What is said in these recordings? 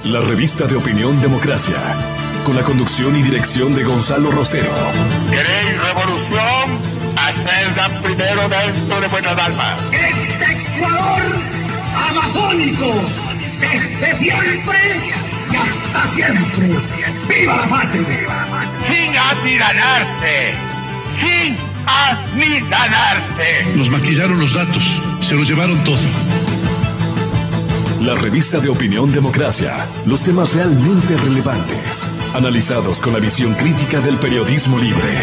La revista de opinión Democracia, con la conducción y dirección de Gonzalo Rosero. ¿Queréis revolución? Hacedla primero dentro de buena alma. Este Ecuador amazónico, desde siempre y hasta siempre. ¡Viva la patria! Sin amilanarse, sin amilanarse. Nos maquillaron los datos, se los llevaron todo. La revista de opinión Democracia, los temas realmente relevantes, analizados con la visión crítica del periodismo libre.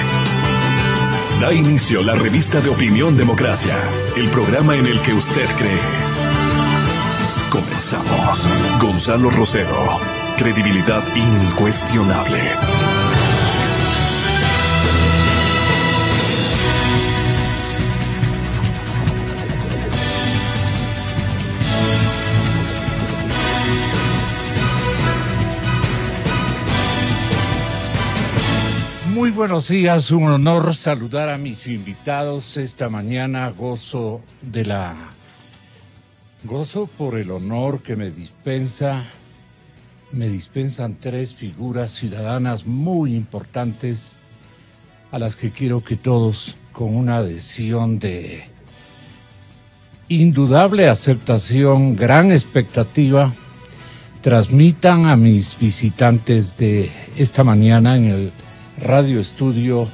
Da inicio la revista de opinión Democracia, el programa en el que usted cree. Comenzamos. Gonzalo Rosero, credibilidad incuestionable. Muy buenos días, un honor saludar a mis invitados esta mañana. Gozo por el honor que me dispensan tres figuras ciudadanas muy importantes a las que quiero que todos, con una adhesión de indudable aceptación, gran expectativa, transmitan a mis visitantes de esta mañana en el radio estudio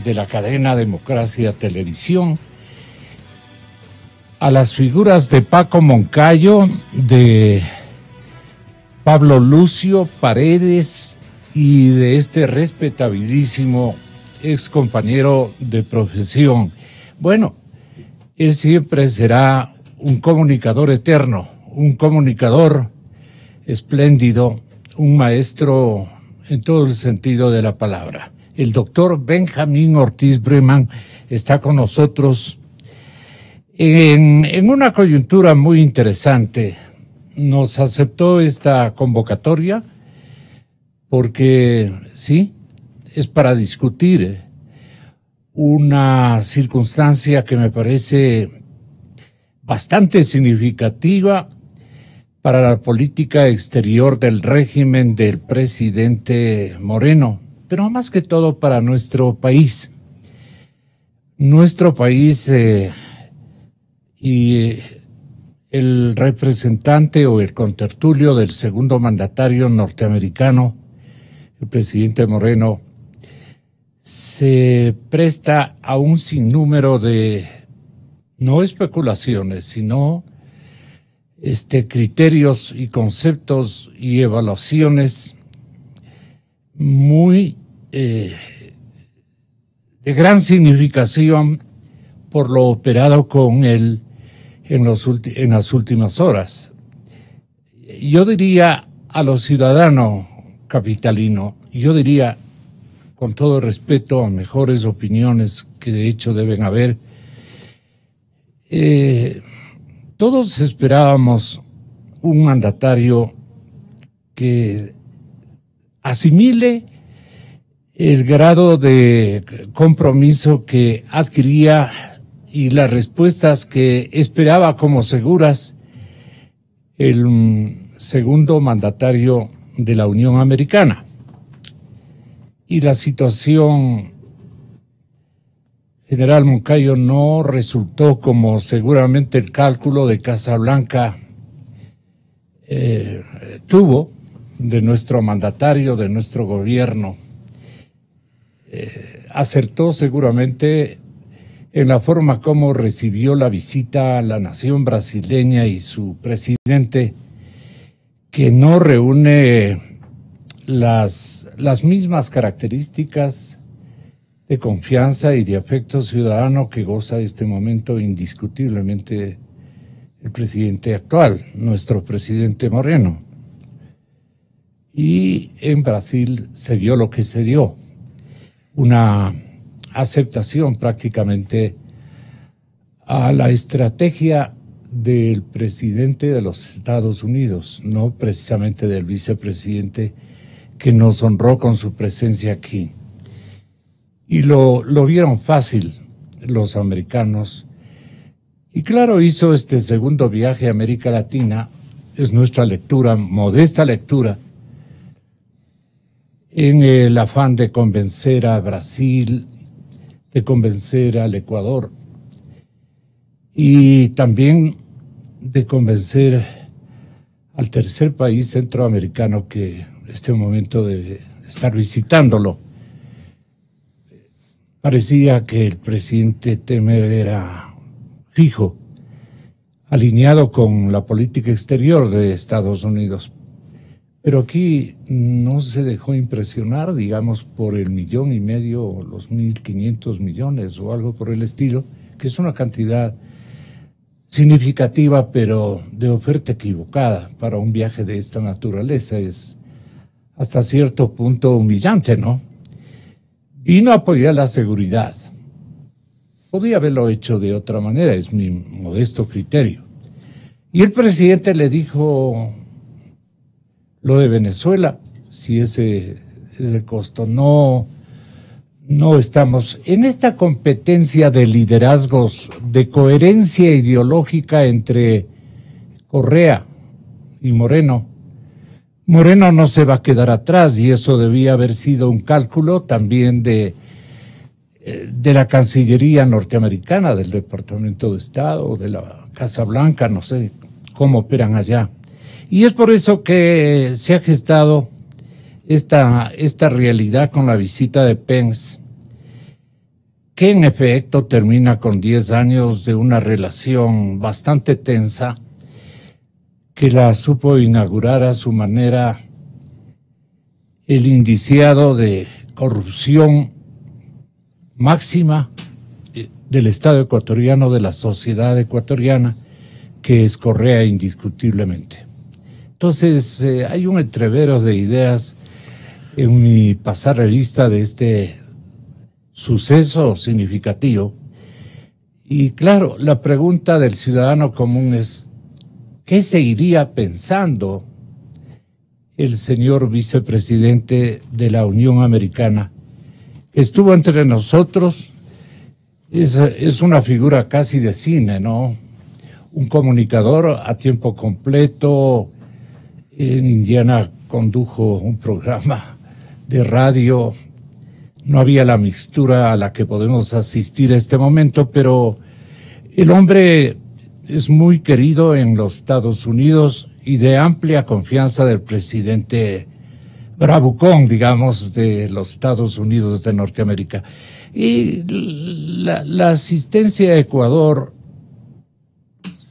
de la cadena Democracia Televisión, a las figuras de Paco Moncayo, de Pablo Lucio Paredes y de este respetabilísimo ex compañero de profesión. Bueno, él siempre será un comunicador eterno, un comunicador espléndido, un maestro en todo el sentido de la palabra. El doctor Benjamín Ortiz Breman está con nosotros en una coyuntura muy interesante. Nos aceptó esta convocatoria porque, sí, es para discutir una circunstancia que me parece bastante significativa para la política exterior del régimen del presidente Moreno, pero más que todo para nuestro país. Nuestro país y el representante o el contertulio del segundo mandatario norteamericano, el presidente Moreno, se presta a un sinnúmero de, no especulaciones, sino criterios y conceptos y evaluaciones muy de gran significación por lo operado con él en las últimas horas. Yo diría a los ciudadanos capitalinos, yo diría con todo respeto a mejores opiniones que de hecho deben haber, todos esperábamos un mandatario que asimile el grado de compromiso que adquiría y las respuestas que esperaba como seguras el segundo mandatario de la Unión Americana. Y la situación, General Moncayo, no resultó como seguramente el cálculo de Casablanca tuvo de nuestro mandatario, de nuestro gobierno. Acertó seguramente en la forma como recibió la visita a la nación brasileña y su presidente, que no reúne las mismas características de confianza y de afecto ciudadano que goza este momento indiscutiblemente el presidente actual, nuestro presidente Moreno. Y en Brasil se dio lo que se dio, una aceptación prácticamente a la estrategia del presidente de los Estados Unidos, no precisamente del vicepresidente que nos honró con su presencia aquí. Y lo vieron fácil los americanos. Y claro, hizo este segundo viaje a América Latina es nuestra lectura, modesta lectura, en el afán de convencer a Brasil, de convencer al Ecuador y también de convencer al tercer país centroamericano que este momento de estar visitándolo. Parecía que el presidente Temer era fijo, alineado con la política exterior de Estados Unidos. Pero aquí no se dejó impresionar, digamos, por el 1,5 millones o los 1.500 millones o algo por el estilo, que es una cantidad significativa, pero de oferta equivocada para un viaje de esta naturaleza. Es hasta cierto punto humillante, ¿no? Vino a apoyar la seguridad. Podía haberlo hecho de otra manera, es mi modesto criterio. Y el presidente le dijo lo de Venezuela, si ese es el costo. No estamos en esta competencia de liderazgos, de coherencia ideológica entre Correa y Moreno. Moreno no se va a quedar atrás y eso debía haber sido un cálculo también de la Cancillería norteamericana, del Departamento de Estado, de la Casa Blanca, no sé cómo operan allá. Y es por eso que se ha gestado esta realidad con la visita de Pence, que en efecto termina con 10 años de una relación bastante tensa, que la supo inaugurar a su manera el indiciado de corrupción máxima del Estado ecuatoriano, de la sociedad ecuatoriana, que es Correa indiscutiblemente. Entonces, hay un entrevero de ideas en mi pasar revista de este suceso significativo. Y claro, la pregunta del ciudadano común es, ¿qué seguiría pensando el señor vicepresidente de la Unión Americana? Estuvo entre nosotros, es una figura casi de cine, ¿no? Un comunicador a tiempo completo. En Indiana condujo un programa de radio. No había la mixtura a la que podemos asistir a este momento, pero el hombre es muy querido en los Estados Unidos y de amplia confianza del presidente bravucón, digamos, de los Estados Unidos de Norteamérica. Y la asistencia a Ecuador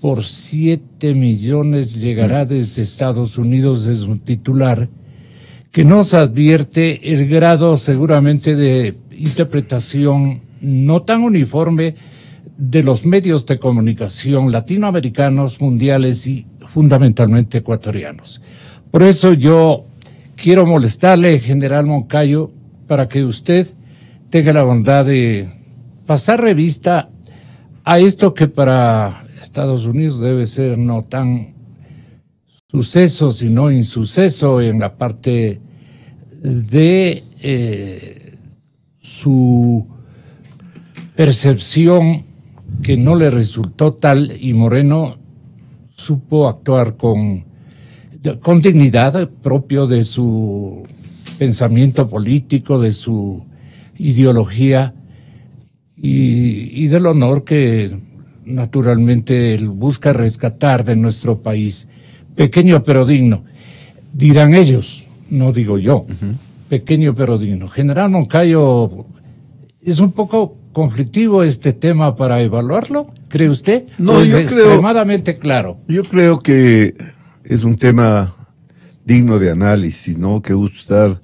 por 7 millones llegará desde Estados Unidos, es un titular que nos advierte el grado seguramente de interpretación no tan uniforme de los medios de comunicación latinoamericanos, mundiales y fundamentalmente ecuatorianos. Por eso yo quiero molestarle, general Moncayo, para que usted tenga la bondad de pasar revista a esto que para Estados Unidos debe ser no tan suceso, sino insuceso en la parte de su percepción que no le resultó tal, y Moreno supo actuar con dignidad, propio de su pensamiento político, de su ideología y del honor que naturalmente él busca rescatar de nuestro país. Pequeño pero digno, dirán ellos, no digo yo. Pequeño pero digno. General Moncayo, ¿es un poco conflictivo este tema para evaluarlo? ¿Cree usted? No, yo creo extremadamente claro. Yo creo que es un tema digno de análisis, ¿no? Que gusto estar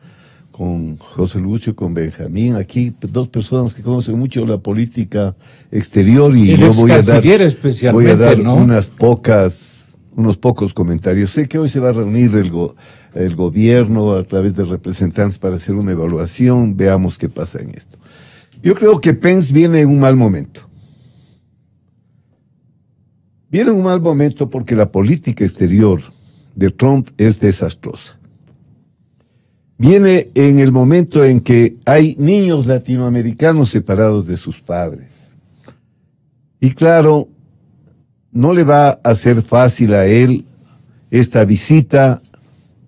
con José Lucio, con Benjamín, aquí dos personas que conocen mucho la política exterior, y el yo voy a dar ¿no? unos pocos comentarios. Sé que hoy se va a reunir el gobierno a través de representantes para hacer una evaluación, veamos qué pasa en esto. Yo creo que Pence viene en un mal momento. Viene en un mal momento porque la política exterior de Trump es desastrosa. Viene en el momento en que hay niños latinoamericanos separados de sus padres. Y claro, no le va a ser fácil a él esta visita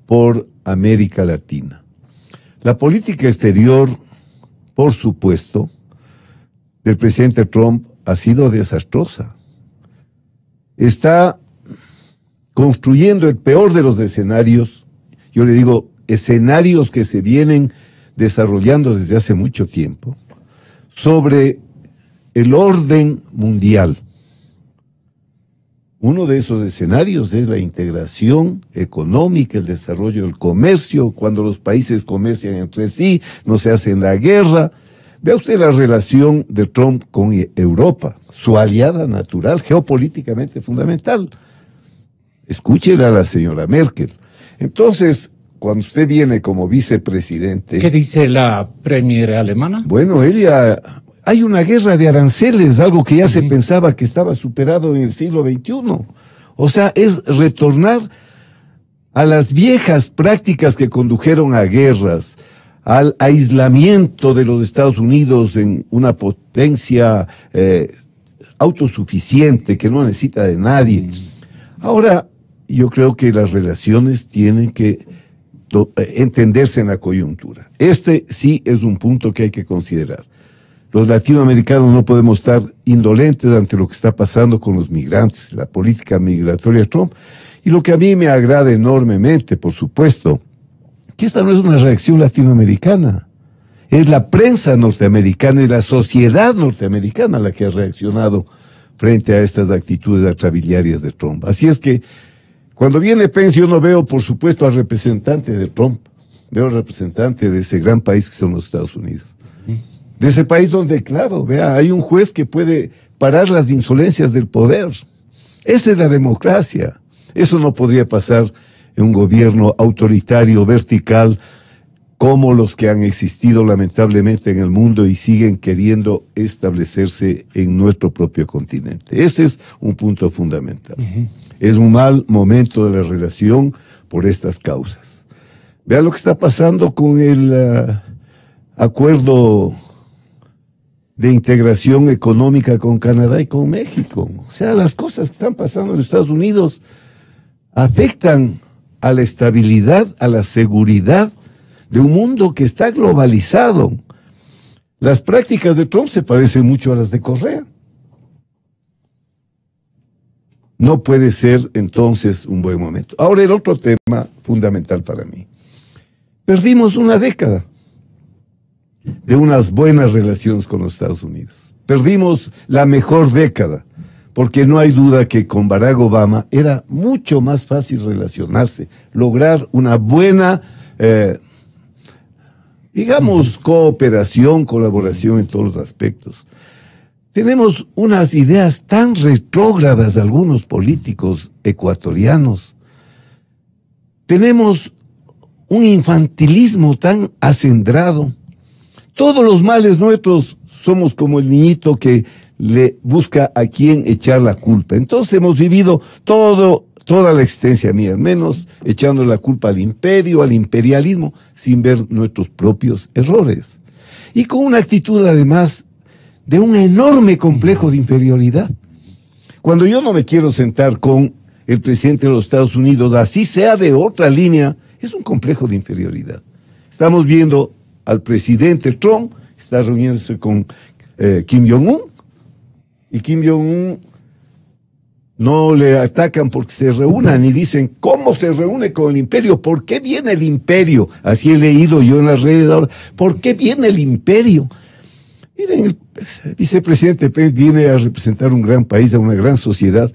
por América Latina. La política exterior, por supuesto, del presidente Trump ha sido desastrosa. Está construyendo el peor de los escenarios, yo le digo, escenarios que se vienen desarrollando desde hace mucho tiempo, sobre el orden mundial. Uno de esos escenarios es la integración económica, el desarrollo del comercio, cuando los países comercian entre sí, no se hacen la guerra. Vea usted la relación de Trump con Europa, su aliada natural, geopolíticamente fundamental. Escúchela a la señora Merkel. Entonces, cuando usted viene como vicepresidente... ¿Qué dice la premier alemana? Bueno, ella... Hay una guerra de aranceles, algo que ya se pensaba que estaba superado en el siglo XXI. O sea, es retornar a las viejas prácticas que condujeron a guerras, al aislamiento de los Estados Unidos en una potencia autosuficiente que no necesita de nadie. Ahora, yo creo que las relaciones tienen que entenderse en la coyuntura. Este sí es un punto que hay que considerar. Los latinoamericanos no podemos estar indolentes ante lo que está pasando con los migrantes, la política migratoria de Trump. Y lo que a mí me agrada enormemente, por supuesto, que esta no es una reacción latinoamericana. Es la prensa norteamericana y la sociedad norteamericana la que ha reaccionado frente a estas actitudes atrabiliarias de Trump. Así es que, cuando viene Pence, yo no veo, por supuesto, al representante de Trump. Veo al representante de ese gran país que son los Estados Unidos. De ese país donde, claro, vea, hay un juez que puede parar las insolencias del poder. Esa es la democracia. Eso no podría pasar en un gobierno autoritario, vertical, como los que han existido lamentablemente en el mundo y siguen queriendo establecerse en nuestro propio continente. Ese es un punto fundamental. Es un mal momento de la relación por estas causas. Vea lo que está pasando con el acuerdo de integración económica con Canadá y con México. O sea, las cosas que están pasando en los Estados Unidos afectan a la estabilidad, a la seguridad de un mundo que está globalizado. Las prácticas de Trump se parecen mucho a las de Correa. No puede ser entonces un buen momento. Ahora el otro tema fundamental para mí. Perdimos una década de unas buenas relaciones con los Estados Unidos. Perdimos la mejor década, porque no hay duda que con Barack Obama era mucho más fácil relacionarse, lograr una buena, cooperación, colaboración en todos los aspectos. Tenemos unas ideas tan retrógradas de algunos políticos ecuatorianos. Tenemos un infantilismo tan acendrado. Todos los males nuestros somos como el niñito que le busca a quién echar la culpa. Entonces hemos vivido toda la existencia mía, al menos echando la culpa al imperio, al imperialismo, sin ver nuestros propios errores. Y con una actitud además de un enorme complejo de inferioridad. Cuando yo no me quiero sentar con el presidente de los Estados Unidos, así sea de otra línea, es un complejo de inferioridad. Estamos viendo al presidente Trump, está reuniéndose con Kim Jong-un, y Kim Jong-un no le atacan porque se reúnan y dicen, ¿cómo se reúne con el imperio? ¿Por qué viene el imperio? Así he leído yo en las redes ahora. ¿Por qué viene el imperio? Miren, el vicepresidente Pence viene a representar un gran país, a una gran sociedad.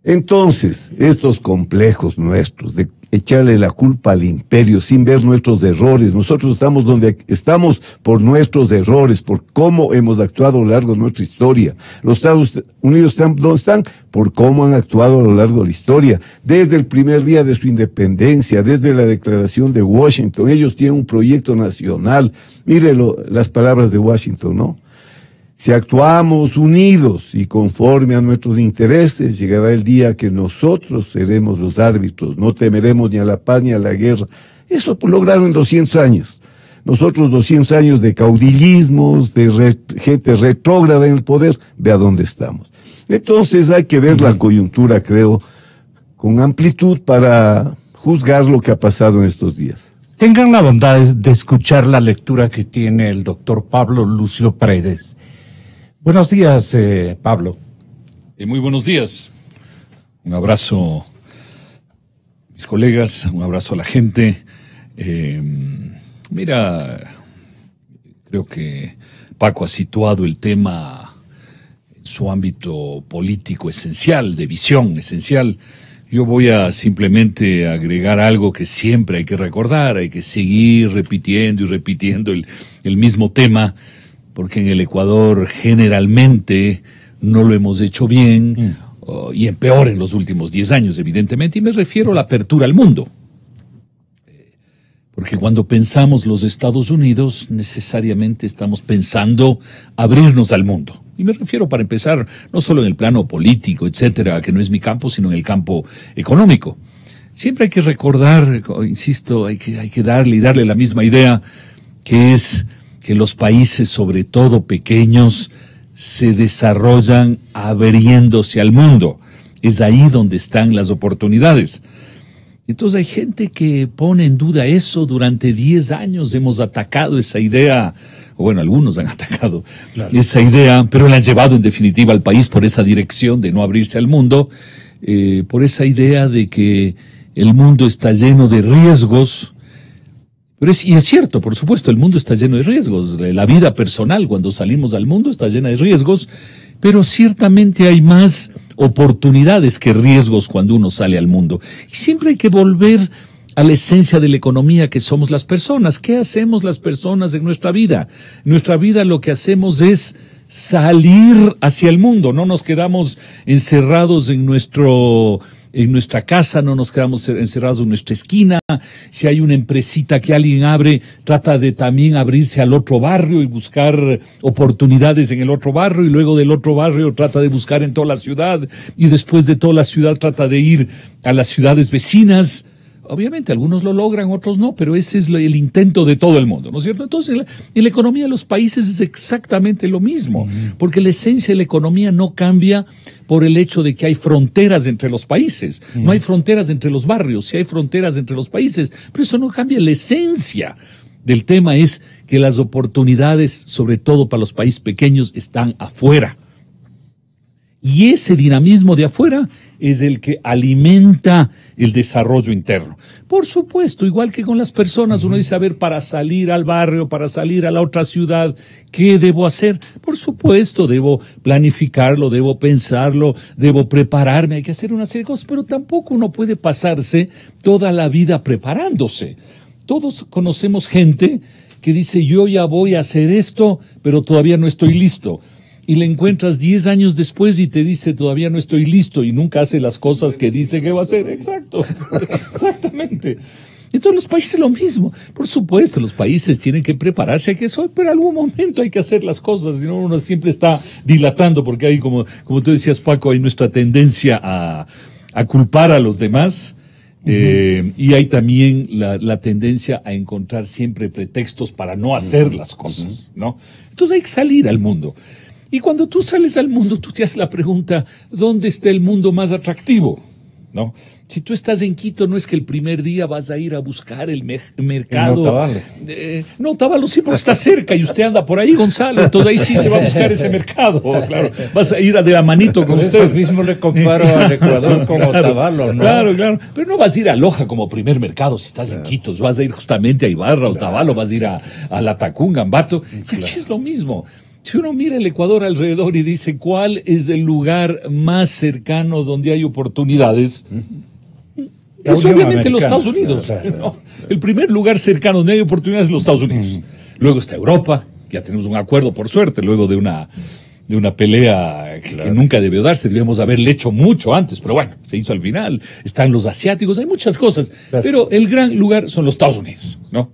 Entonces, estos complejos nuestros de echarle la culpa al imperio sin ver nuestros errores. Nosotros estamos donde estamos por nuestros errores, por cómo hemos actuado a lo largo de nuestra historia. Los Estados Unidos están donde están por cómo han actuado a lo largo de la historia. Desde el primer día de su independencia, desde la declaración de Washington, ellos tienen un proyecto nacional. Mire las palabras de Washington, ¿no? Si actuamos unidos y conforme a nuestros intereses, llegará el día que nosotros seremos los árbitros, no temeremos ni a la paz ni a la guerra. Eso lograron en 200 años. Nosotros 200 años de caudillismos, de gente retrógrada en el poder, ve a dónde estamos. Entonces hay que ver la coyuntura, creo, con amplitud para juzgar lo que ha pasado en estos días. Tengan la bondad de escuchar la lectura que tiene el doctor Pablo Lucio Paredes. Buenos días, Pablo. Muy buenos días. Un abrazo a mis colegas, un abrazo a la gente. Mira, creo que Paco ha situado el tema en su ámbito político esencial, de visión esencial. Yo voy a simplemente agregar algo que siempre hay que recordar, hay que seguir repitiendo y repitiendo el mismo tema, porque en el Ecuador generalmente no lo hemos hecho bien y en peor en los últimos 10 años, evidentemente, y me refiero a la apertura al mundo. Porque cuando pensamos los Estados Unidos, necesariamente estamos pensando abrirnos al mundo. Y me refiero, para empezar, no solo en el plano político, etcétera, que no es mi campo, sino en el campo económico. Siempre hay que recordar, insisto, hay que darle la misma idea, que es que los países, sobre todo pequeños, se desarrollan abriéndose al mundo. Es ahí donde están las oportunidades. Entonces hay gente que pone en duda eso. Durante 10 años hemos atacado esa idea, o bueno, algunos han atacado esa idea, pero la han llevado en definitiva al país por esa dirección de no abrirse al mundo, por esa idea de que el mundo está lleno de riesgos. Y es cierto, por supuesto, el mundo está lleno de riesgos. La vida personal, cuando salimos al mundo, está llena de riesgos, pero ciertamente hay más oportunidades que riesgos cuando uno sale al mundo. Y siempre hay que volver a la esencia de la economía, que somos las personas. ¿Qué hacemos las personas en nuestra vida? En nuestra vida lo que hacemos es salir hacia el mundo. No nos quedamos encerrados en nuestra casa, no nos quedamos encerrados en nuestra esquina. Si hay una empresita que alguien abre, trata de también abrirse al otro barrio y buscar oportunidades en el otro barrio, y luego del otro barrio trata de buscar en toda la ciudad, y después de toda la ciudad trata de ir a las ciudades vecinas. Obviamente, algunos lo logran, otros no, pero ese es el intento de todo el mundo, ¿no es cierto? Entonces, en la economía de los países es exactamente lo mismo, porque la esencia de la economía no cambia por el hecho de que hay fronteras entre los países. No hay fronteras entre los barrios, sí hay fronteras entre los países, pero eso no cambia la esencia del tema. Es que las oportunidades, sobre todo para los países pequeños, están afuera. Y ese dinamismo de afuera es el que alimenta el desarrollo interno. Por supuesto, igual que con las personas, uno dice, a ver, para salir al barrio, para salir a la otra ciudad, ¿qué debo hacer? Por supuesto, debo planificarlo, debo pensarlo, debo prepararme, hay que hacer una serie de cosas, pero tampoco uno puede pasarse toda la vida preparándose. Todos conocemos gente que dice, yo ya voy a hacer esto, pero todavía no estoy listo. Y le encuentras 10 años después y te dice, todavía no estoy listo, y nunca hace las cosas que dice que va a hacer. Exacto, exactamente. Entonces los países lo mismo. Por supuesto, los países tienen que prepararse a que eso, pero en algún momento hay que hacer las cosas, si no uno siempre está dilatando, porque hay, como tú decías, Paco, hay nuestra tendencia a culpar a los demás. Y hay también la tendencia a encontrar siempre pretextos para no hacer las cosas, ¿no? Entonces hay que salir al mundo. Y cuando tú sales al mundo, tú te haces la pregunta, ¿dónde está el mundo más atractivo? ¿No? Si tú estás en Quito, no es que el primer día vas a ir a buscar el mercado. No, Otavalo. No, Otavalo sí, porque está cerca y usted anda por ahí, Gonzalo. Entonces ahí sí se va a buscar ese mercado. Claro, vas a ir de la manito con usted. Eso mismo le comparo al Ecuador con Otavalo, ¿no? Claro. Pero no vas a ir a Loja como primer mercado si estás en Quito. Vas a ir justamente a Ibarra, Otavalo, vas a ir a La Tacunga, Ambato. Y aquí es lo mismo. Si uno mira el Ecuador alrededor y dice cuál es el lugar más cercano donde hay oportunidades, es obviamente los Estados Unidos. ¿No? El primer lugar cercano donde hay oportunidades es los Estados Unidos. Luego está Europa, ya tenemos un acuerdo por suerte, luego de una pelea que nunca debió darse, debíamos haberle hecho mucho antes, pero bueno, se hizo al final. Están los asiáticos, hay muchas cosas, pero el gran lugar son los Estados Unidos, ¿no?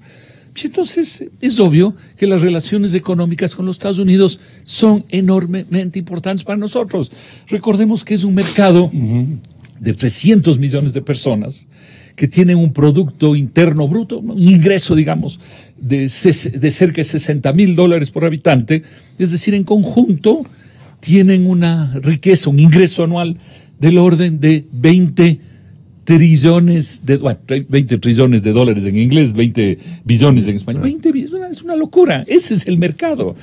Entonces, es obvio que las relaciones económicas con los Estados Unidos son enormemente importantes para nosotros. Recordemos que es un mercado de 300 millones de personas que tienen un producto interno bruto, un ingreso, digamos, de cerca de $60,000 por habitante. Es decir, en conjunto tienen una riqueza, un ingreso anual del orden de $20 trillones de, bueno, 20 trillones de dólares en inglés, 20 billones en español. 20 billones es una locura. Ese es el mercado.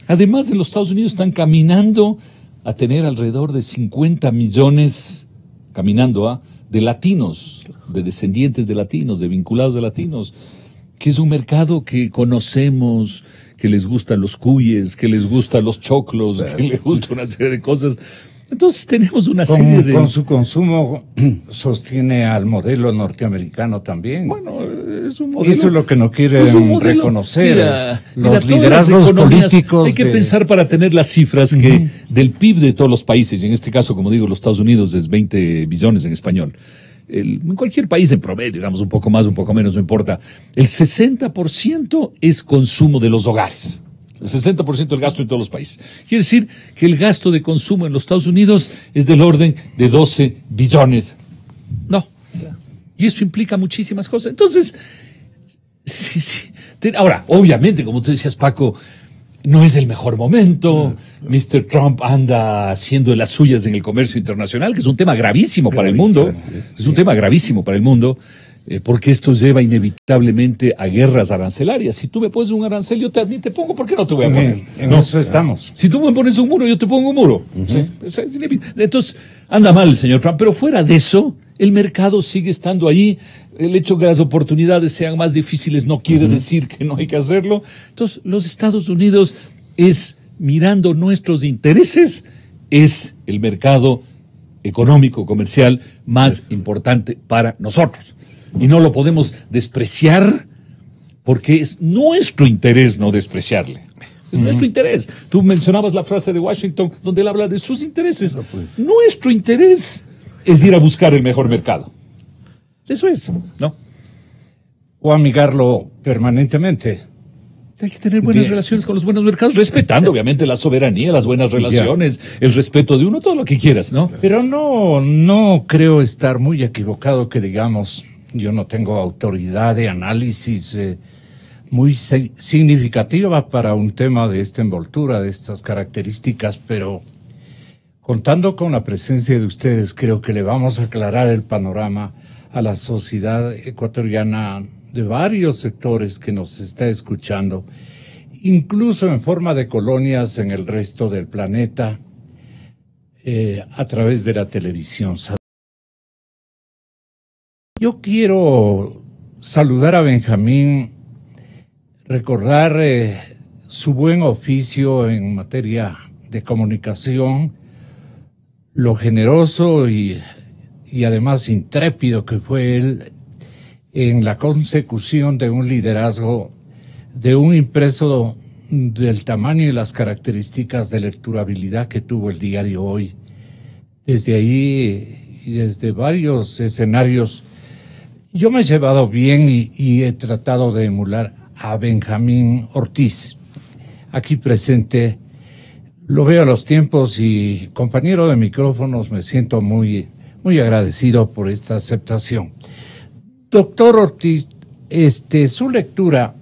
Además, en los Estados Unidos están caminando a tener alrededor de 50 millones, de latinos, de descendientes de latinos, de vinculados de latinos, que es un mercado que conocemos, que les gustan los cuyes, que les gustan los choclos, que les gusta una serie de cosas. Entonces tenemos una serie de... Con su consumo sostiene al modelo norteamericano también. Bueno, es un modelo... Eso es lo que no quieren reconocer. Mira, los liderazgos políticos... Hay que pensar para tener las cifras que del PIB de todos los países, y en este caso, como digo, los Estados Unidos es 20 billones en español. En cualquier país en promedio, digamos, un poco más, un poco menos, no importa. El 60% es consumo de los hogares. El 60% del gasto en todos los países. Quiere decir que el gasto de consumo en los Estados Unidos es del orden de 12 billones. No. Y eso implica muchísimas cosas. Entonces, sí. Ahora, obviamente, como tú decías, Paco, no es el mejor momento. Mr. Trump anda haciendo las suyas en el comercio internacional, que es un tema gravísimo para el mundo. Es un tema gravísimo para el mundo. Porque esto lleva inevitablemente a guerras arancelarias. Si tú me pones un arancel, yo también te pongo, ¿por qué no te voy a poner? En eso estamos. Si tú me pones un muro, yo te pongo un muro. ¿Sí? Es inevitable. Entonces, anda mal el señor Trump. Pero fuera de eso, el mercado sigue estando ahí. El hecho que las oportunidades sean más difíciles no quiere decir que no hay que hacerlo. Entonces, los Estados Unidos es, mirando nuestros intereses, es el mercado económico, comercial más importante para nosotros. Y no lo podemos despreciar porque es nuestro interés no despreciarle. Es nuestro interés. Tú mencionabas la frase de Washington donde él habla de sus intereses. Nuestro interés es ir a buscar el mejor mercado. Eso es, ¿no? O amigarlo permanentemente. Hay que tener buenas relaciones con los buenos mercados, respetando obviamente la soberanía, las buenas relaciones, el respeto de uno, todo lo que quieras, ¿no? Pero no creo estar muy equivocado que digamos... Yo no tengo autoridad de análisis muy significativa para un tema de esta envoltura, de estas características, pero contando con la presencia de ustedes, creo que le vamos a aclarar el panorama a la sociedad ecuatoriana de varios sectores que nos está escuchando, incluso en forma de colonias en el resto del planeta, a través de la televisión. Yo quiero saludar a Benjamín, recordar su buen oficio en materia de comunicación, lo generoso y además intrépido que fue él en la consecución de un liderazgo, de un impreso del tamaño y las características de lecturabilidad que tuvo el diario Hoy. Desde ahí y desde varios escenarios, yo me he llevado bien y he tratado de emular a Benjamín Ortiz, aquí presente. Lo veo a los tiempos y, compañero de micrófonos, me siento muy agradecido por esta aceptación. Doctor Ortiz, su lectura,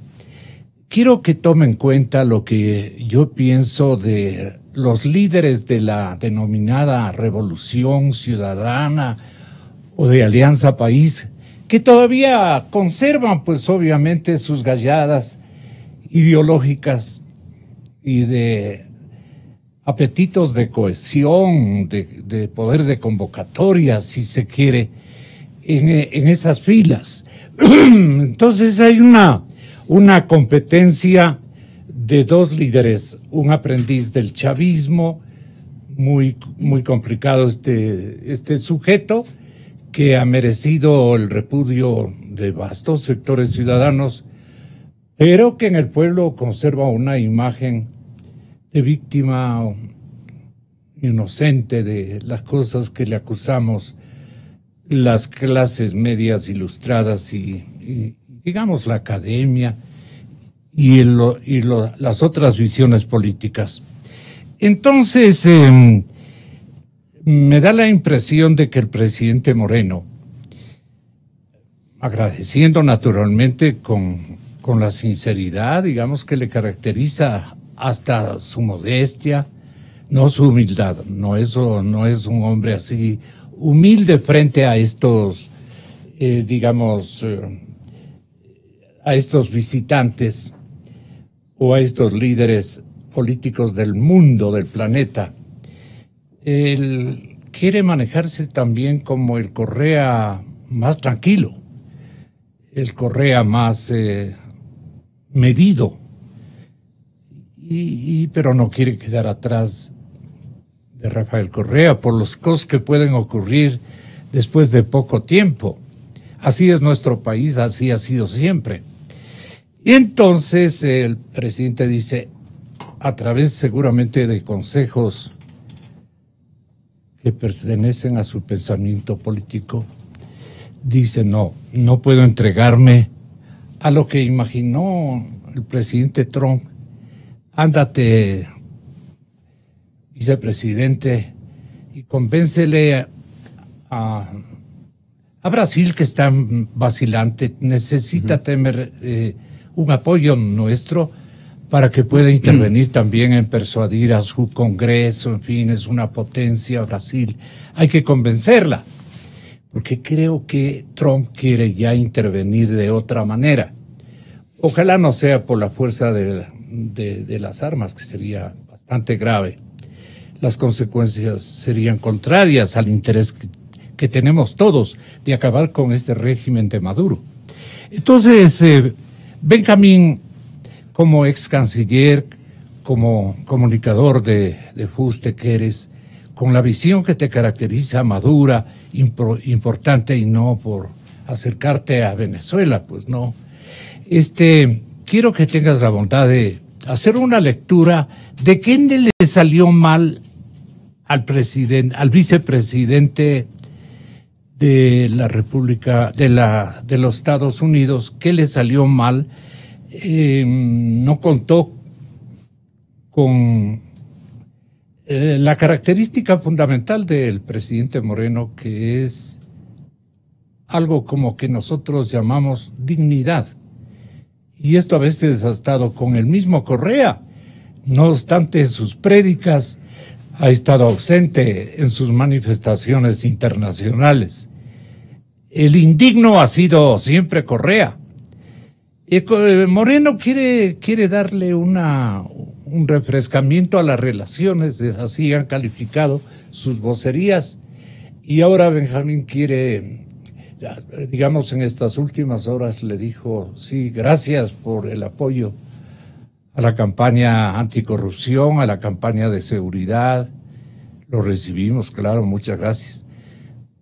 quiero que tome en cuenta lo que yo pienso de los líderes de la denominada Revolución Ciudadana o de Alianza País, que todavía conservan, pues obviamente, sus galladas ideológicas y de apetitos de cohesión, de poder de convocatoria, si se quiere, en esas filas. Entonces hay una competencia de dos líderes, un aprendiz del chavismo, muy complicado este sujeto, que ha merecido el repudio de vastos sectores ciudadanos, pero que en el pueblo conserva una imagen de víctima inocente de las cosas que le acusamos las clases medias ilustradas y digamos la academia y las otras visiones políticas. Entonces, me da la impresión de que el presidente Moreno, agradeciendo naturalmente con la sinceridad, digamos, que le caracteriza hasta su modestia, no su humildad, no es un hombre así humilde frente a estos a estos visitantes o a estos líderes políticos del mundo, del planeta. Él quiere manejarse también como el Correa más tranquilo, el Correa más medido, pero no quiere quedar atrás de Rafael Correa por las cosas que pueden ocurrir después de poco tiempo. Así es nuestro país, así ha sido siempre. Y entonces el presidente dice, a través seguramente de consejos que pertenecen a su pensamiento político, dice, no puedo entregarme a lo que imaginó el presidente Trump. Ándate, vicepresidente, y convéncele a Brasil, que está vacilante, necesita tener un apoyo nuestro para que pueda intervenir también en persuadir a su Congreso. En fin, es una potencia Brasil. Hay que convencerla, porque creo que Trump quiere ya intervenir de otra manera. Ojalá no sea por la fuerza de las armas, que sería bastante grave. Las consecuencias serían contrarias al interés que tenemos todos de acabar con este régimen de Maduro. Entonces, Benjamín, como ex canciller, como comunicador de FUSTE que eres, con la visión que te caracteriza, madura, importante, y no por acercarte a Venezuela, pues no. Quiero que tengas la bondad de hacer una lectura de qué le salió mal al vicepresidente de la República, de los Estados Unidos, qué le salió mal. No contó con la característica fundamental del presidente Moreno, que es algo como que nosotros llamamos dignidad. Y esto a veces ha estado con el mismo Correa. No obstante sus prédicas, ha estado ausente en sus manifestaciones internacionales. El indigno ha sido siempre Correa. Moreno quiere darle un refrescamiento a las relaciones, así han calificado sus vocerías, y ahora Benjamín quiere, digamos, en estas últimas horas le dijo, sí, gracias por el apoyo a la campaña anticorrupción, a la campaña de seguridad, lo recibimos, claro, muchas gracias,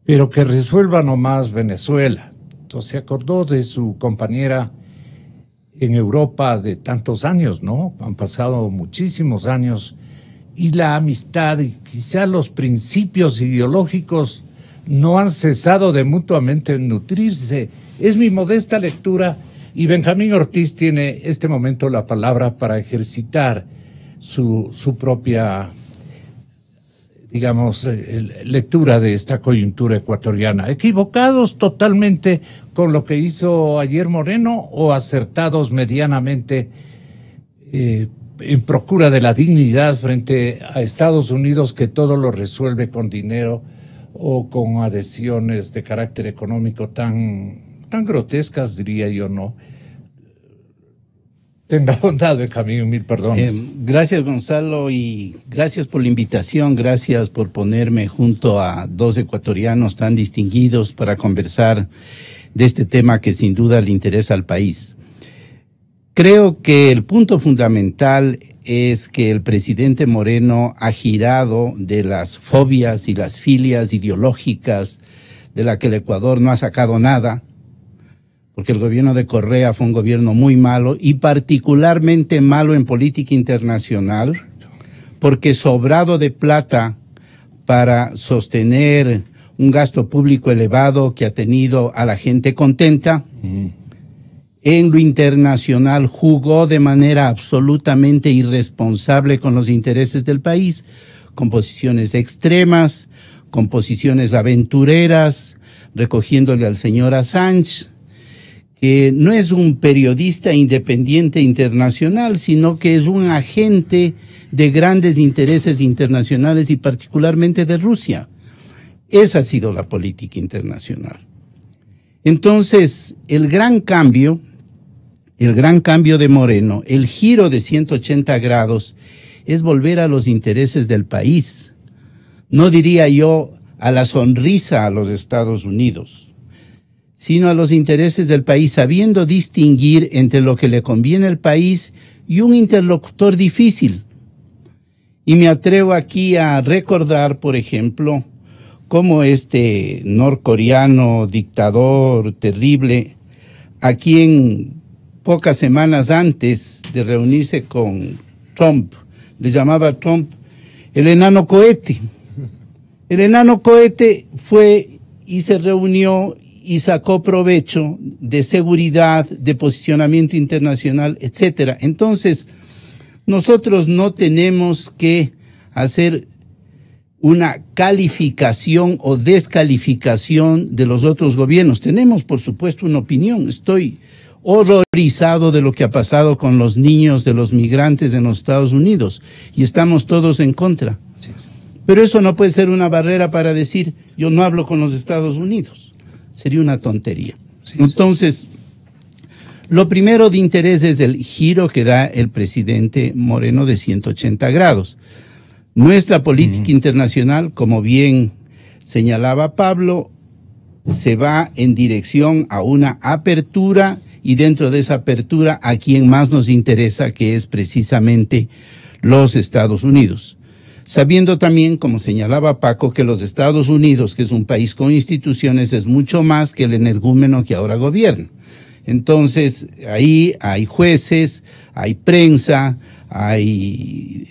pero que resuelva nomás Venezuela. Entonces se acordó de su compañera en Europa de tantos años, ¿no? Han pasado muchísimos años, y la amistad y quizá los principios ideológicos no han cesado de mutuamente nutrirse. Es mi modesta lectura, y Benjamín Ortiz tiene este momento la palabra para ejercitar su propia, digamos, lectura de esta coyuntura ecuatoriana. ¿Equivocados totalmente con lo que hizo ayer Moreno, o acertados medianamente en procura de la dignidad frente a Estados Unidos, que todo lo resuelve con dinero o con adhesiones de carácter económico tan grotescas, diría yo, ¿no? Tenga bondad, Benjamín, mil perdones. Gracias, Gonzalo, y gracias por la invitación, gracias por ponerme junto a dos ecuatorianos tan distinguidos para conversar de este tema que sin duda le interesa al país. Creo que el punto fundamental es que el presidente Moreno ha girado de las fobias y las filias ideológicas de la que el Ecuador no ha sacado nada, porque el gobierno de Correa fue un gobierno muy malo, y particularmente malo en política internacional, porque sobrado de plata para sostener un gasto público elevado que ha tenido a la gente contenta. En lo internacional jugó de manera absolutamente irresponsable con los intereses del país, con posiciones extremas, con posiciones aventureras, recogiéndole al señor Assange, que no es un periodista independiente internacional, sino que es un agente de grandes intereses internacionales y particularmente de Rusia. Esa ha sido la política internacional. Entonces, el gran cambio de Moreno, el giro de 180 grados, es volver a los intereses del país. No diría yo a la sonrisa a los Estados Unidos, sino a los intereses del país, sabiendo distinguir entre lo que le conviene al país y un interlocutor difícil. Y me atrevo aquí a recordar, por ejemplo, cómo este norcoreano dictador terrible, a quien pocas semanas antes de reunirse con Trump, le llamaba a Trump el enano cohete. El enano cohete fue y se reunió y sacó provecho de seguridad, de posicionamiento internacional, etcétera. Entonces, nosotros no tenemos que hacer una calificación o descalificación de los otros gobiernos. Tenemos, por supuesto, una opinión. Estoy horrorizado de lo que ha pasado con los niños de los migrantes en los Estados Unidos y estamos todos en contra. Sí. Pero eso no puede ser una barrera para decir yo no hablo con los Estados Unidos. Sería una tontería. Sí, entonces, lo primero de interés es el giro que da el presidente Moreno de 180 grados. Nuestra política internacional, como bien señalaba Pablo, se va en dirección a una apertura y dentro de esa apertura a quien más nos interesa, que es precisamente los Estados Unidos. Sabiendo también, como señalaba Paco, que los Estados Unidos, que es un país con instituciones, es mucho más que el energúmeno que ahora gobierna. Entonces, ahí hay jueces, hay prensa, hay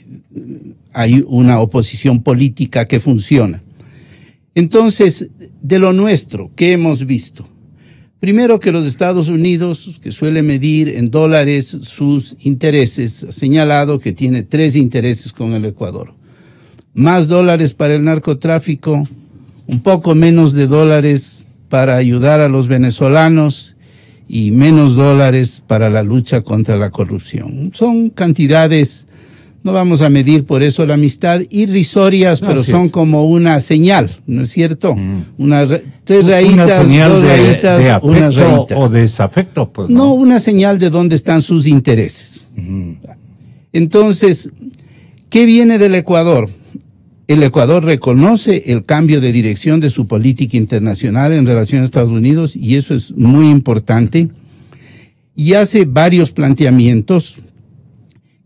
una oposición política que funciona. Entonces, de lo nuestro, ¿qué hemos visto? Primero, que los Estados Unidos, que suele medir en dólares sus intereses, ha señalado que tiene 3 intereses con el Ecuador. Más dólares para el narcotráfico, un poco menos de dólares para ayudar a los venezolanos y menos dólares para la lucha contra la corrupción. Son cantidades, no vamos a medir por eso la amistad, irrisorias, pero son como una señal, ¿no es cierto? Una 3 rayitas, 2 rayitas, de afecto una rayita. O desafecto, pues. No, una señal de dónde están sus intereses. Entonces, ¿qué viene del Ecuador? El Ecuador reconoce el cambio de dirección de su política internacional en relación a Estados Unidos y eso es muy importante. Y hace varios planteamientos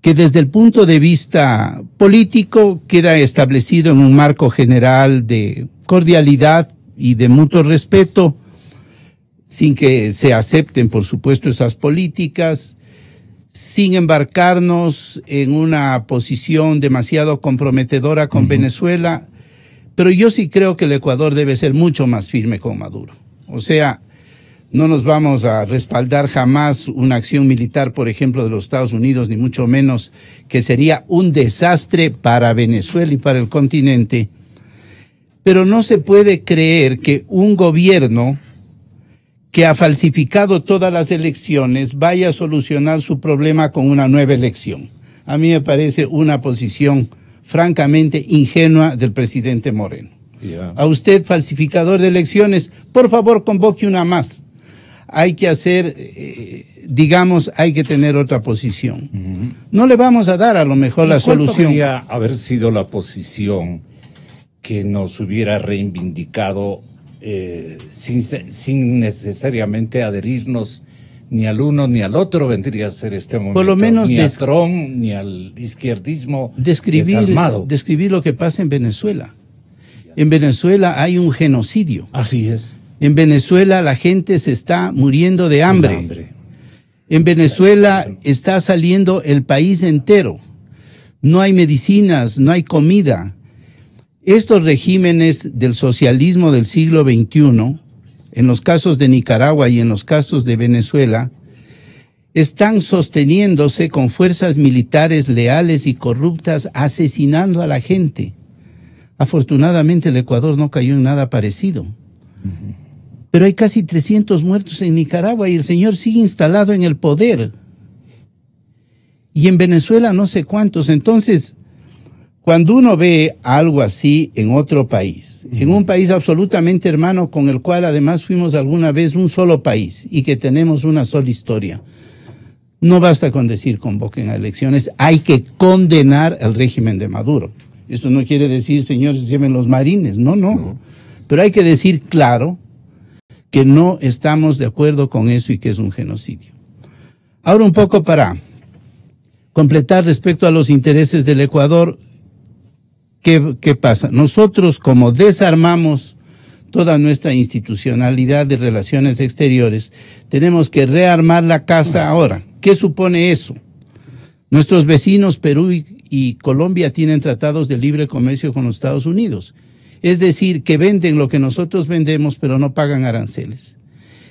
que desde el punto de vista político queda establecido en un marco general de cordialidad y de mutuo respeto, sin que se acepten, por supuesto, esas políticas, sin embarcarnos en una posición demasiado comprometedora con Venezuela, pero yo sí creo que el Ecuador debe ser mucho más firme con Maduro. O sea, no nos vamos a respaldar jamás una acción militar, por ejemplo, de los Estados Unidos, ni mucho menos, que sería un desastre para Venezuela y para el continente. Pero no se puede creer que un gobierno que ha falsificado todas las elecciones vaya a solucionar su problema con una nueva elección. A mí me parece una posición francamente ingenua del presidente Moreno. A usted, falsificador de elecciones, por favor convoque una más. Hay que hacer, hay que tener otra posición. No le vamos a dar a lo mejor la solución. ¿Cuál podría haber sido la posición que nos hubiera reivindicado sin necesariamente adherirnos ni al uno ni al otro? Vendría a ser este momento. Por lo menos ni a Trump ni al izquierdismo desarmado. Describir lo que pasa en Venezuela. En Venezuela hay un genocidio. Así es. En Venezuela la gente se está muriendo de hambre. En Venezuela está saliendo el país entero. No hay medicinas, no hay comida. Estos regímenes del socialismo del siglo XXI, en los casos de Nicaragua y en los casos de Venezuela, están sosteniéndose con fuerzas militares leales y corruptas, asesinando a la gente. Afortunadamente el Ecuador no cayó en nada parecido. Pero hay casi 300 muertos en Nicaragua y el señor sigue instalado en el poder. Y en Venezuela no sé cuántos. Entonces, Cuando uno ve algo así en otro país, en un país absolutamente hermano con el cual además fuimos alguna vez un solo país y que tenemos una sola historia, no basta con decir convoquen a elecciones, hay que condenar el régimen de Maduro. Esto no quiere decir, señores, lleven los marines, no. Pero hay que decir claro que no estamos de acuerdo con eso y que es un genocidio. Ahora un poco para completar respecto a los intereses del Ecuador. ¿Qué pasa? Nosotros, como desarmamos toda nuestra institucionalidad de relaciones exteriores, tenemos que rearmar la casa ahora. ¿Qué supone eso? Nuestros vecinos Perú y Colombia tienen tratados de libre comercio con los Estados Unidos. Es decir, que venden lo que nosotros vendemos, pero no pagan aranceles.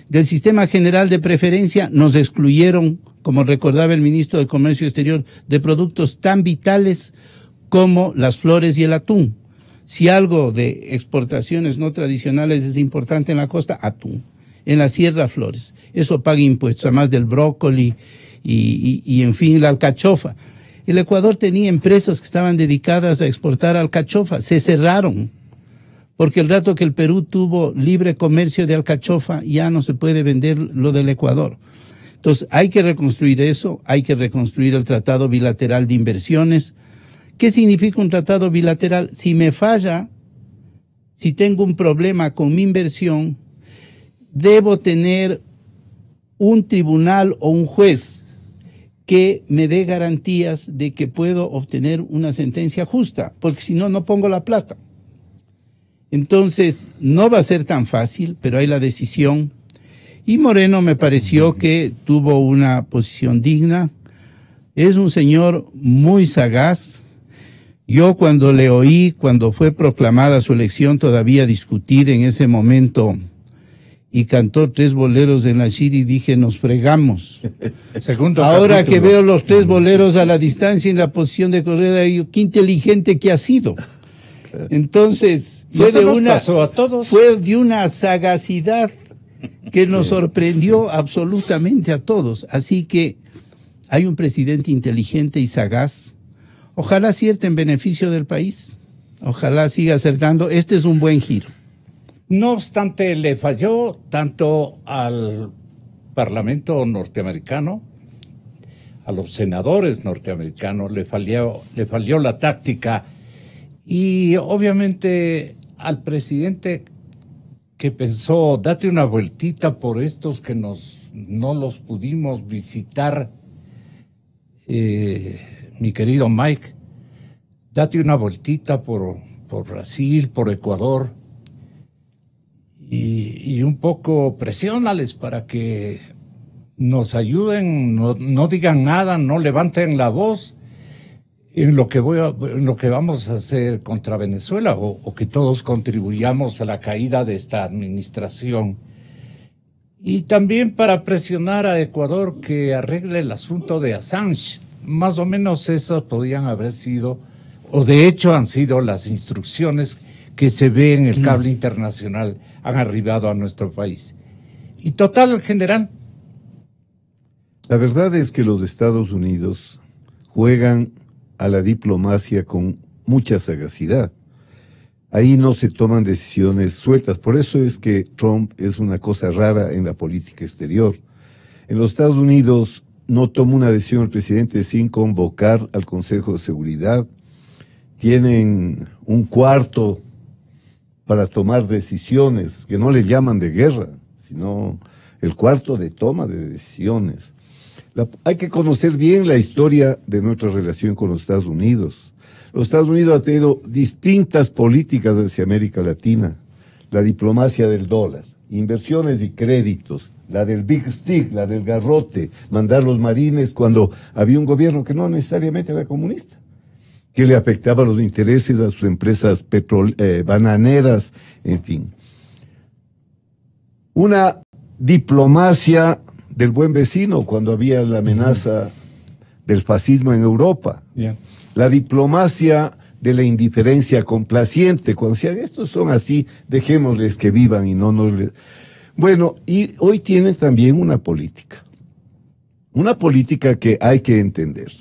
Del sistema general de preferencia nos excluyeron, como recordaba el ministro de Comercio Exterior, de productos tan vitales como las flores y el atún. Si algo de exportaciones no tradicionales es importante en la costa, atún. En la sierra, flores. Eso paga impuestos, además del brócoli y en fin, la alcachofa. El Ecuador tenía empresas que estaban dedicadas a exportar alcachofa. Se cerraron. Porque el rato que el Perú tuvo libre comercio de alcachofa, ya no se puede vender lo del Ecuador. Entonces, hay que reconstruir eso, hay que reconstruir el Tratado Bilateral de Inversiones. ¿Qué significa un tratado bilateral? Si me falla, si tengo un problema con mi inversión, debo tener un tribunal o un juez que me dé garantías de que puedo obtener una sentencia justa, porque si no, no pongo la plata. Entonces, no va a ser tan fácil, pero hay la decisión. Y Moreno me pareció que tuvo una posición digna. Es un señor muy sagaz. Yo cuando le oí, cuando fue proclamada su elección, todavía discutida en ese momento, y cantó 3 boleros en la Shiri, dije, nos fregamos. Ahora que veo los 3 boleros a la distancia en la posición de Correa, digo, qué inteligente que ha sido. Entonces, fue de una sagacidad que nos sorprendió absolutamente a todos. Así que hay un presidente inteligente y sagaz. Ojalá acierte en beneficio del país. Ojalá siga acertando. Este es un buen giro. No obstante, le falló tanto al Parlamento norteamericano, a los senadores norteamericanos, le falló la táctica, y obviamente al presidente, que pensó, date una vueltita por estos que no los pudimos visitar, mi querido Mike, date una vueltita por Brasil, por Ecuador, y un poco presiónales para que nos ayuden, no digan nada, no levanten la voz en lo que vamos a hacer contra Venezuela, o que todos contribuyamos a la caída de esta administración. Y también para presionar a Ecuador que arregle el asunto de Assange. Más o menos esas podían haber sido, o de hecho han sido, las instrucciones que se ve en el cable internacional, han arribado a nuestro país. Y total, general. La verdad es que los Estados Unidos juegan a la diplomacia con mucha sagacidad. Ahí no se toman decisiones sueltas. Por eso es que Trump es una cosa rara en la política exterior. En los Estados Unidos no toma una decisión el presidente sin convocar al Consejo de Seguridad. Tienen un cuarto para tomar decisiones, que no le llaman de guerra, sino el cuarto de toma de decisiones. Hay que conocer bien la historia de nuestra relación con los Estados Unidos. Los Estados Unidos han tenido distintas políticas hacia América Latina. La diplomacia del dólar, inversiones y créditos, la del Big Stick, la del garrote, mandar los marines cuando había un gobierno que no necesariamente era comunista, que le afectaba los intereses a sus empresas bananeras, en fin. Una diplomacia del buen vecino cuando había la amenaza del fascismo en Europa. Yeah. La diplomacia de la indiferencia complaciente, cuando decían, estos son así, dejémosles que vivan y no nos... Bueno, y hoy tienen también una política que hay que entender.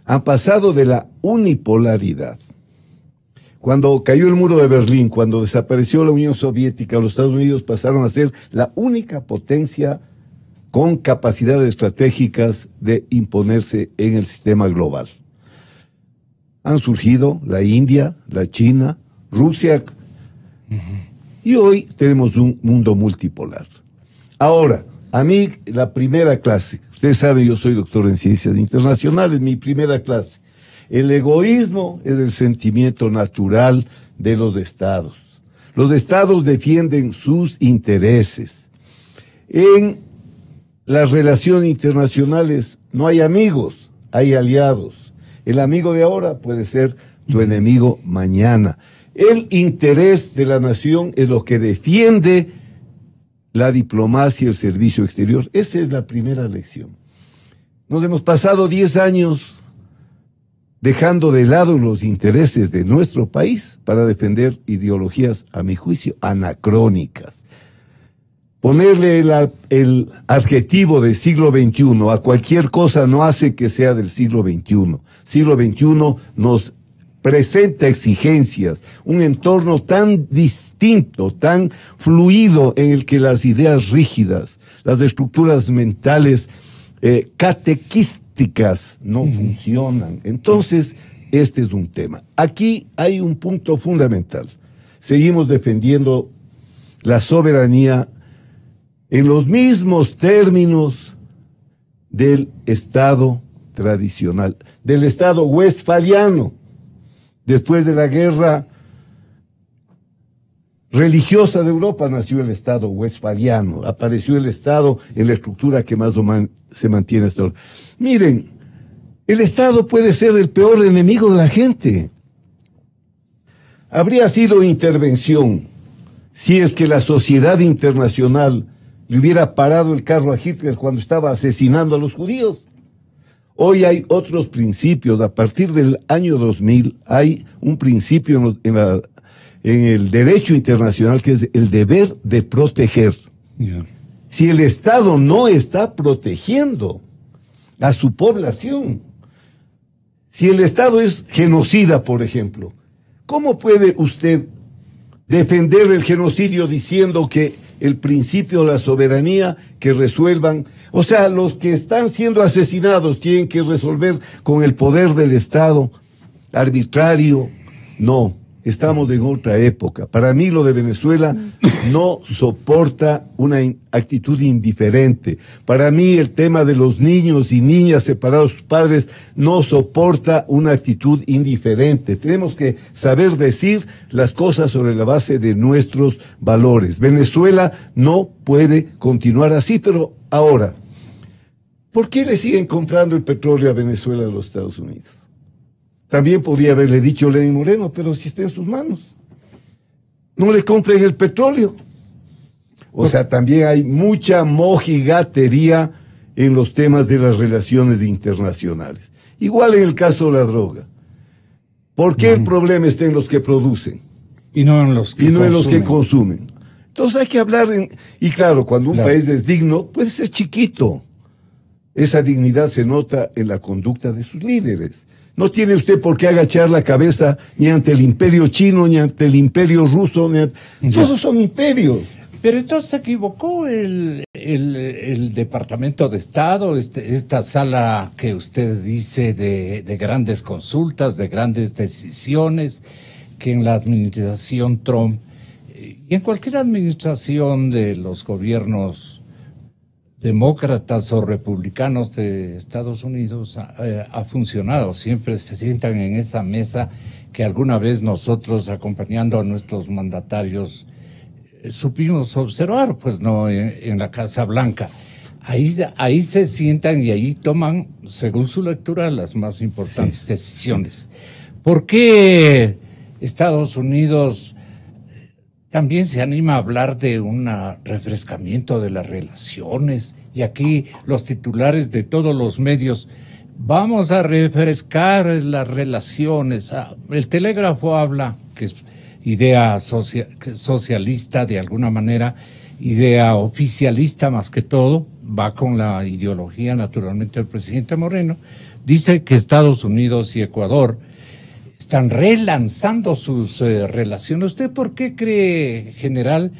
Han pasado de la unipolaridad, Cuando cayó el muro de Berlín, cuando desapareció la Unión Soviética, los Estados Unidos pasaron a ser la única potencia con capacidades estratégicas de imponerse en el sistema global. Han surgido la India, la China, Rusia, y hoy tenemos un mundo multipolar. Ahora, a mí la primera clase, ustedes saben, yo soy doctor en ciencias internacionales, mi primera clase. El egoísmo es el sentimiento natural de los estados. Los estados defienden sus intereses. En las relaciones internacionales no hay amigos, hay aliados. El amigo de ahora puede ser tu enemigo mañana. El interés de la nación es lo que defiende la diplomacia y el servicio exterior. Esa es la primera lección. Nos hemos pasado 10 años dejando de lado los intereses de nuestro país para defender ideologías, a mi juicio, anacrónicas. Ponerle el adjetivo de siglo XXI a cualquier cosa no hace que sea del siglo XXI. Siglo XXI nos presenta exigencias, un entorno tan distinto, tan fluido, en el que las ideas rígidas, las estructuras mentales catequísticas no funcionan. Entonces, este es un tema. Aquí hay un punto fundamental. Seguimos defendiendo la soberanía en los mismos términos del Estado tradicional, del Estado westfaliano. Después de la guerra religiosa de Europa nació el Estado westfaliano, apareció el Estado en la estructura que más o menos se mantiene hasta ahora. Miren, el Estado puede ser el peor enemigo de la gente. Habría sido intervención si es que la sociedad internacional le hubiera parado el carro a Hitler cuando estaba asesinando a los judíos. Hoy hay otros principios. A partir del año 2000 hay un principio en el derecho internacional que es el deber de proteger. Yeah. Si el Estado no está protegiendo a su población, si el Estado es genocida, por ejemplo, ¿cómo puede usted defender el genocidio diciendo que el principio de la soberanía, que resuelvan? O sea, los que están siendo asesinados tienen que resolver con el poder del Estado arbitrario. No, estamos en otra época. Para mí lo de Venezuela no soporta una actitud indiferente. Para mí el tema de los niños y niñas separados de sus padres no soporta una actitud indiferente. Tenemos que saber decir las cosas sobre la base de nuestros valores. Venezuela no puede continuar así, pero ahora, ¿por qué le siguen comprando el petróleo a Venezuela a los Estados Unidos? También podría haberle dicho Lenín Moreno, pero si está en sus manos, no le compren el petróleo. O sea, también hay mucha mojigatería en los temas de las relaciones internacionales. Igual en el caso de la droga. ¿Por qué el problema está en los que producen? Y no en los que consumen. Entonces hay que hablar y claro, cuando un país es digno, puede ser chiquito. Esa dignidad se nota en la conducta de sus líderes. No tiene usted por qué agachar la cabeza ni ante el imperio chino, ni ante el imperio ruso, todos son imperios. Pero entonces se equivocó el Departamento de Estado, esta sala que usted dice de grandes consultas, de grandes decisiones, que en la administración Trump y en cualquier administración de los gobiernos demócratas o republicanos de Estados Unidos ha funcionado. Siempre se sientan en esa mesa que alguna vez nosotros, acompañando a nuestros mandatarios, supimos observar, pues no, en la Casa Blanca. Ahí se sientan y ahí toman, según su lectura, las más importantes decisiones. ¿Por qué Estados Unidos también se anima a hablar de un refrescamiento de las relaciones? Y aquí los titulares de todos los medios, vamos a refrescar las relaciones. El Telégrafo habla, que es idea socialista de alguna manera, idea oficialista más que todo, va con la ideología naturalmente del presidente Moreno, dice que Estados Unidos y Ecuador están relanzando sus relaciones. ¿Usted por qué cree, general,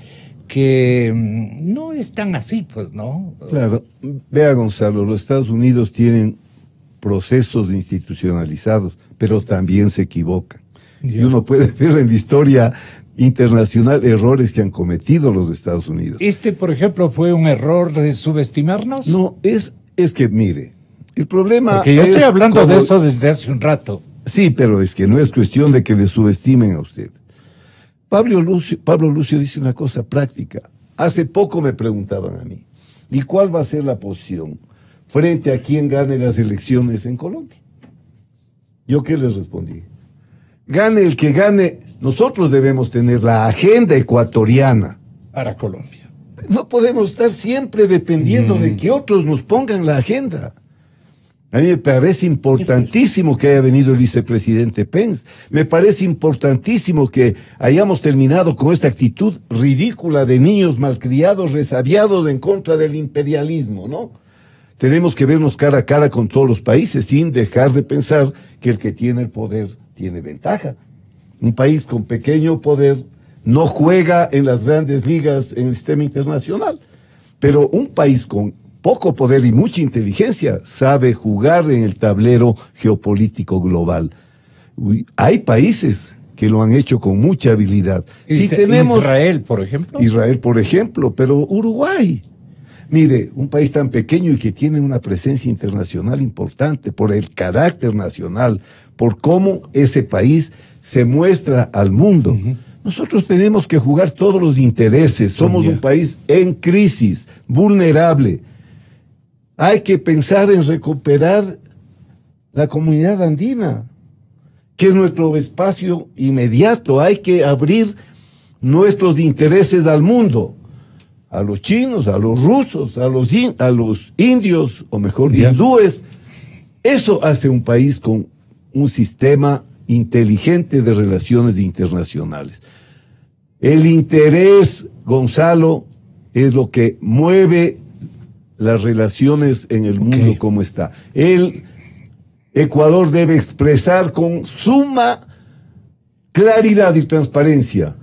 que no están así, pues, no? Claro, vea, Gonzalo, los Estados Unidos tienen procesos institucionalizados, pero también se equivocan. Y uno puede ver en la historia internacional errores que han cometido los Estados Unidos. Por ejemplo, fue un error de subestimarnos. No, es que mire, el problema porque yo estoy hablando como... de eso desde hace un rato. Sí, pero es que no es cuestión de que le subestimen a usted. Pablo Lucio dice una cosa práctica. Hace poco me preguntaban a mí, ¿y cuál va a ser la posición frente a quien gane las elecciones en Colombia? ¿Yo qué les respondí? Gane el que gane, nosotros debemos tener la agenda ecuatoriana para Colombia. No podemos estar siempre dependiendo de que otros nos pongan la agenda. A mí me parece importantísimo que haya venido el vicepresidente Pence. Me parece importantísimo que hayamos terminado con esta actitud ridícula de niños malcriados, resabiados en contra del imperialismo, ¿no? Tenemos que vernos cara a cara con todos los países sin dejar de pensar que el que tiene el poder tiene ventaja. Un país con pequeño poder no juega en las grandes ligas en el sistema internacional, pero un país con poco poder y mucha inteligencia sabe jugar en el tablero geopolítico global. Hay países que lo han hecho con mucha habilidad. Si tenemos Israel, por ejemplo, pero Uruguay. Mire, un país tan pequeño y que tiene una presencia internacional importante por el carácter nacional, por cómo ese país se muestra al mundo. Nosotros tenemos que jugar todos los intereses. Somos un país en crisis, vulnerable. Hay que pensar en recuperar la comunidad andina, que es nuestro espacio inmediato. Hay que abrir nuestros intereses al mundo. A los chinos, a los rusos, a los indios, o mejor, hindúes. Eso hace un país con un sistema inteligente de relaciones internacionales. El interés, Gonzalo, es lo que mueve las relaciones en el mundo como está. El Ecuador debe expresar con suma claridad y transparencia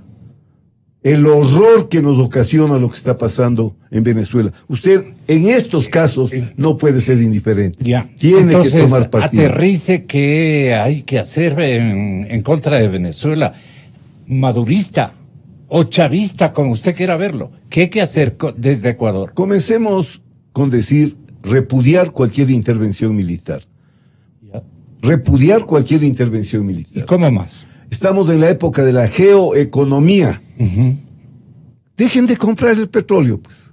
el horror que nos ocasiona lo que está pasando en Venezuela. Usted, en estos casos, no puede ser indiferente. Tiene que tomar partido. Aterrice que hay que hacer en contra de Venezuela. Madurista o chavista, como usted quiera verlo. ¿Qué hay que hacer desde Ecuador? Comencemos con decir repudiar cualquier intervención militar. Repudiar cualquier intervención militar. ¿Y cómo más? Estamos en la época de la geoeconomía. Dejen de comprar el petróleo, pues.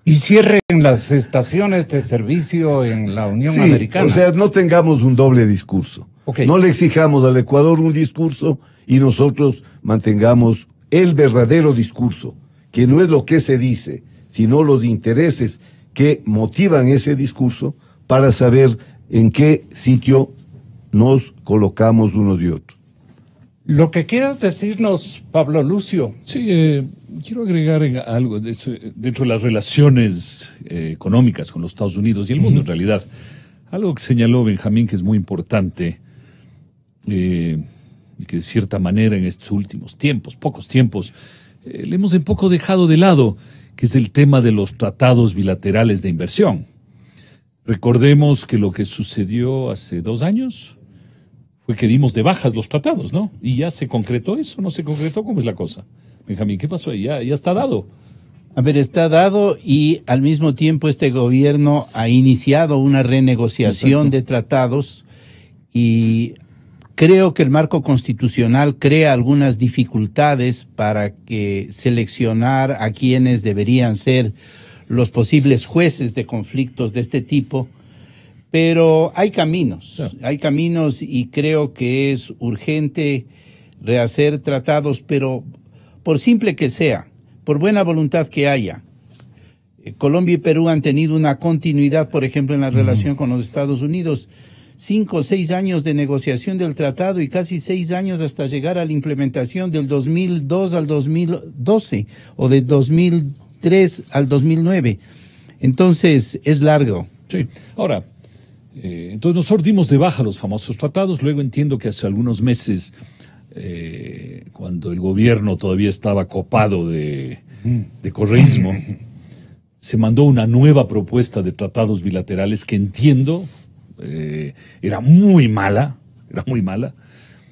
Y cierren las estaciones de servicio en la Unión Americana. O sea, no tengamos un doble discurso. No le exijamos al Ecuador un discurso y nosotros mantengamos el verdadero discurso, que no es lo que se dice, sino los intereses que motivan ese discurso para saber en qué sitio nos colocamos unos y otros. Lo que quieras decirnos, Pablo Lucio. Sí, quiero agregar algo dentro de las relaciones económicas con los Estados Unidos y el mundo en realidad. Algo que señaló Benjamín que es muy importante y que de cierta manera en estos últimos tiempos, pocos tiempos, le hemos un poco dejado de lado, que es el tema de los tratados bilaterales de inversión. Recordemos que lo que sucedió hace 2 años fue que dimos de bajas los tratados, ¿no? Y ya se concretó eso, ¿no se concretó? ¿Cómo es la cosa? Benjamín, ¿qué pasó ahí? Ya está dado. A ver, está dado y al mismo tiempo este gobierno ha iniciado una renegociación de tratados y creo que el marco constitucional crea algunas dificultades para que seleccionar a quienes deberían ser los posibles jueces de conflictos de este tipo. Pero hay caminos y creo que es urgente rehacer tratados, pero por simple que sea, por buena voluntad que haya. Colombia y Perú han tenido una continuidad, por ejemplo, en la relación con los Estados Unidos. 5 o 6 años de negociación del tratado y casi 6 años hasta llegar a la implementación del 2002 al 2012 o de 2003 al 2009. Entonces, es largo. Sí. Ahora, Entonces nosotros dimos de baja los famosos tratados. Luego entiendo que hace algunos meses, cuando el gobierno todavía estaba copado de correísmo, se mandó una nueva propuesta de tratados bilaterales que entiendo era muy mala.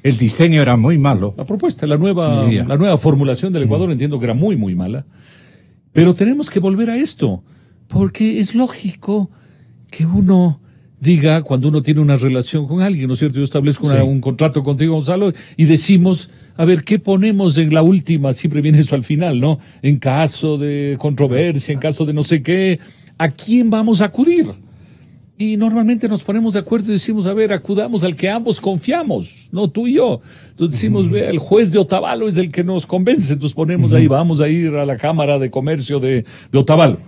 El diseño era muy malo. La propuesta, la nueva formulación del Ecuador, entiendo que era muy, muy mala. Pero tenemos que volver a esto, porque es lógico que uno diga, cuando uno tiene una relación con alguien, ¿no es cierto? Yo establezco un contrato contigo, Gonzalo, y decimos, a ver, ¿qué ponemos en la última? Siempre viene eso al final, ¿no? En caso de controversia, en caso de no sé qué, ¿a quién vamos a acudir? Y normalmente nos ponemos de acuerdo y decimos, a ver, acudamos al que ambos confiamos, no tú y yo. Entonces decimos, vea, el juez de Otavalo es el que nos convence, entonces ponemos ahí, vamos a ir a la Cámara de Comercio de Otavalo.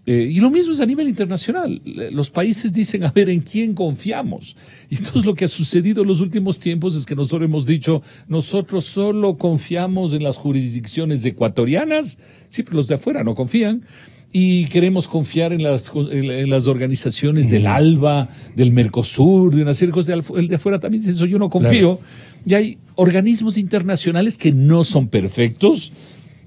Y lo mismo es a nivel internacional. Los países dicen, a ver, ¿en quién confiamos? Y entonces lo que ha sucedido en los últimos tiempos es que nosotros hemos dicho, nosotros solo confiamos en las jurisdicciones ecuatorianas, sí, pero los de afuera no confían. Y queremos confiar en las organizaciones del ALBA, del Mercosur, de una serie de cosas. El de afuera también dice eso, yo no confío. Claro. Y hay organismos internacionales que no son perfectos,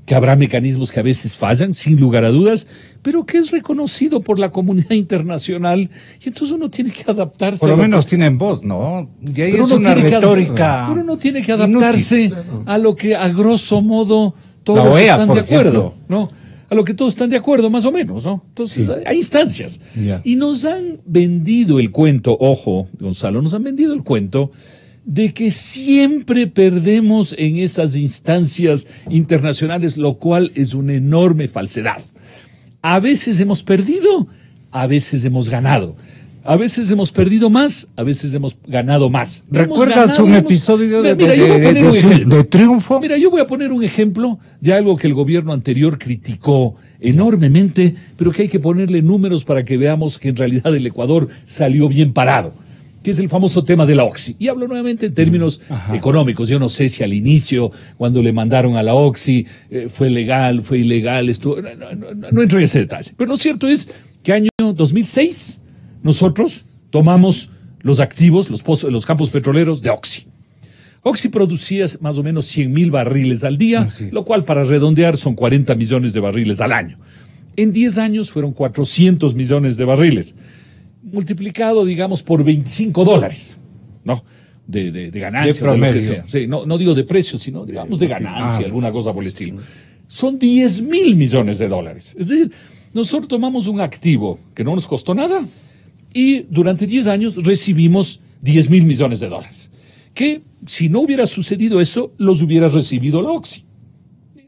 que habrá mecanismos que a veces fallan, sin lugar a dudas, pero que es reconocido por la comunidad internacional, y entonces uno tiene que adaptarse. Por lo menos tienen voz, ¿no? Y ahí es una retórica. Pero uno tiene que adaptarse inútil, claro, a lo que a grosso modo todos están de acuerdo, ¿no? A lo que todos están de acuerdo, más o menos, ¿no? Entonces, hay instancias. Yeah. Y nos han vendido el cuento, ojo, Gonzalo, nos han vendido el cuento de que siempre perdemos en esas instancias internacionales, lo cual es una enorme falsedad. A veces hemos perdido, a veces hemos ganado. A veces hemos perdido más, a veces hemos ganado más. ¿Recuerdas un episodio de triunfo? Mira, yo voy a poner un ejemplo de algo que el gobierno anterior criticó enormemente, pero que hay que ponerle números para que veamos que en realidad el Ecuador salió bien parado, que es el famoso tema de la OXI. Y hablo nuevamente en términos económicos. Yo no sé si al inicio, cuando le mandaron a la OXI, fue legal, fue ilegal, no entro en ese detalle. Pero lo cierto es que año 2006... nosotros tomamos los activos, los campos petroleros de Oxy. Oxy producía más o menos 100,000 barriles al día, lo cual para redondear son 40 millones de barriles al año. En 10 años fueron 400 millones de barriles, multiplicado, digamos, por $25, ¿no? De ganancia, de promedio. De lo que sea. Sí, no digo de precio, sino, digamos, de ganancia, alguna cosa por el estilo. Son 10,000 millones de dólares. Es decir, nosotros tomamos un activo que no nos costó nada, y durante 10 años recibimos 10,000 millones de dólares. Que si no hubiera sucedido eso, los hubiera recibido la OXI.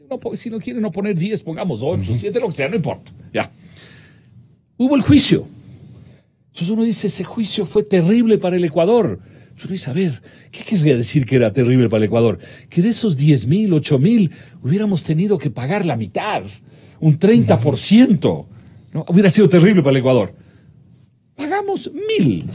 No, si no quieren no poner 10, pongamos 8, 7, lo que sea, no importa. Ya. Hubo el juicio. Entonces uno dice, ese juicio fue terrible para el Ecuador. Entonces uno dice, a ver, ¿qué querría decir que era terrible para el Ecuador? Que de esos 10,000, 8,000, hubiéramos tenido que pagar la mitad, un 30%. ¿No? Hubiera sido terrible para el Ecuador. Pagamos 1,000.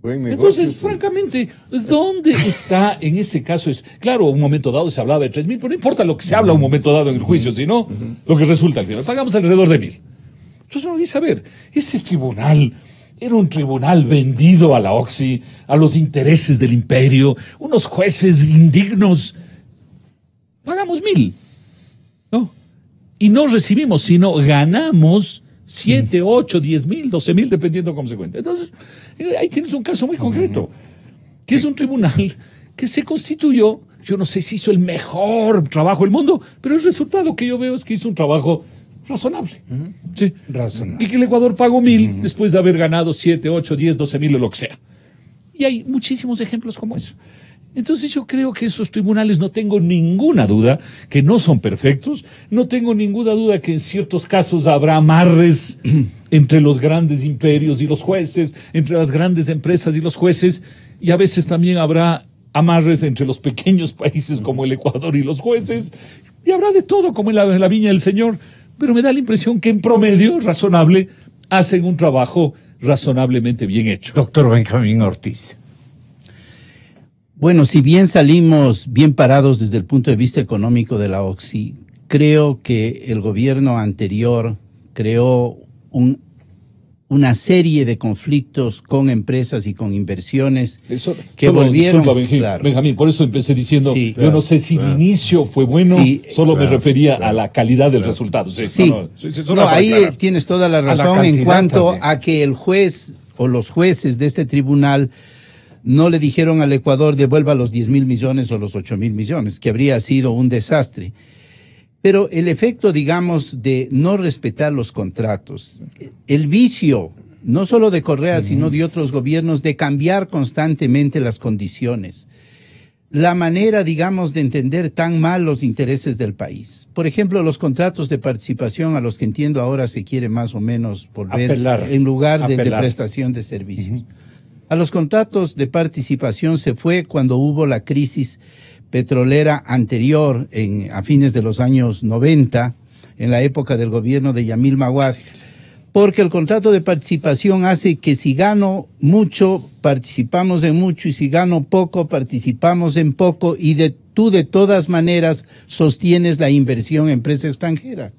Entonces, francamente, ¿dónde está en ese caso? Claro, un momento dado se hablaba de 3,000, pero no importa lo que se habla un momento dado en el juicio, sino lo que resulta al final. Pagamos alrededor de 1,000. Entonces uno dice, a ver, ese tribunal era un tribunal vendido a la OXI, a los intereses del imperio, unos jueces indignos. Pagamos 1,000, ¿no? Y no recibimos, sino ganamos 7, 8, 10,000, 12,000, dependiendo cómo se cuente. Entonces, ahí tienes un caso muy concreto, que es un tribunal que se constituyó, yo no sé si hizo el mejor trabajo del mundo, pero el resultado que yo veo es que hizo un trabajo razonable. Sí. Razonable. Y que el Ecuador pagó 1,000 después de haber ganado 7, 8, 10, 12,000 o lo que sea. Y hay muchísimos ejemplos como eso. Entonces yo creo que esos tribunales, no tengo ninguna duda que no son perfectos, no tengo ninguna duda que en ciertos casos habrá amarres entre los grandes imperios y los jueces, entre las grandes empresas y los jueces, y a veces también habrá amarres entre los pequeños países como el Ecuador y los jueces, y habrá de todo como en la viña del Señor, pero me da la impresión que en promedio, razonable, hacen un trabajo razonablemente bien hecho. Doctor Benjamín Ortiz. Bueno, si bien salimos bien parados desde el punto de vista económico de la OXI, creo que el gobierno anterior creó una serie de conflictos con empresas y con inversiones que solo, volvieron... disculpa, claro. Benjamín, por eso empecé diciendo, Sí, yo no sé si el inicio fue bueno, solo me refería a la calidad del resultado. Sí, no, ahí tienes toda la razón en cuanto también a que el juez o los jueces de este tribunal no le dijeron al Ecuador devuelva los 10.000 millones o los 8.000 millones, que habría sido un desastre. Pero el efecto, digamos, de no respetar los contratos, el vicio, no solo de Correa, sino de otros gobiernos, de cambiar constantemente las condiciones, la manera, digamos, de entender tan mal los intereses del país. Por ejemplo, los contratos de participación a los que entiendo ahora se quiere más o menos volver en lugar de prestación de servicios. A los contratos de participación se fue cuando hubo la crisis petrolera anterior, a fines de los años 90, en la época del gobierno de Yamil Maguad, porque el contrato de participación hace que si gano mucho, participamos en mucho, y si gano poco, participamos en poco, y tú de todas maneras sostienes la inversión en empresa extranjera.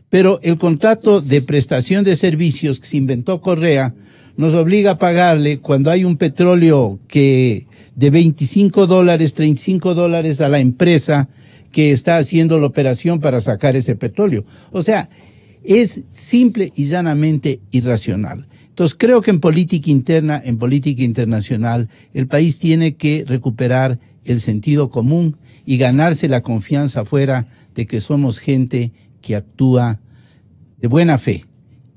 Pero el contrato de prestación de servicios que se inventó Correa nos obliga a pagarle cuando hay un petróleo que de $25, $35 a la empresa que está haciendo la operación para sacar ese petróleo. O sea, es simple y llanamente irracional. Entonces creo que en política interna, en política internacional, el país tiene que recuperar el sentido común y ganarse la confianza afuera de que somos gente que actúa de buena fe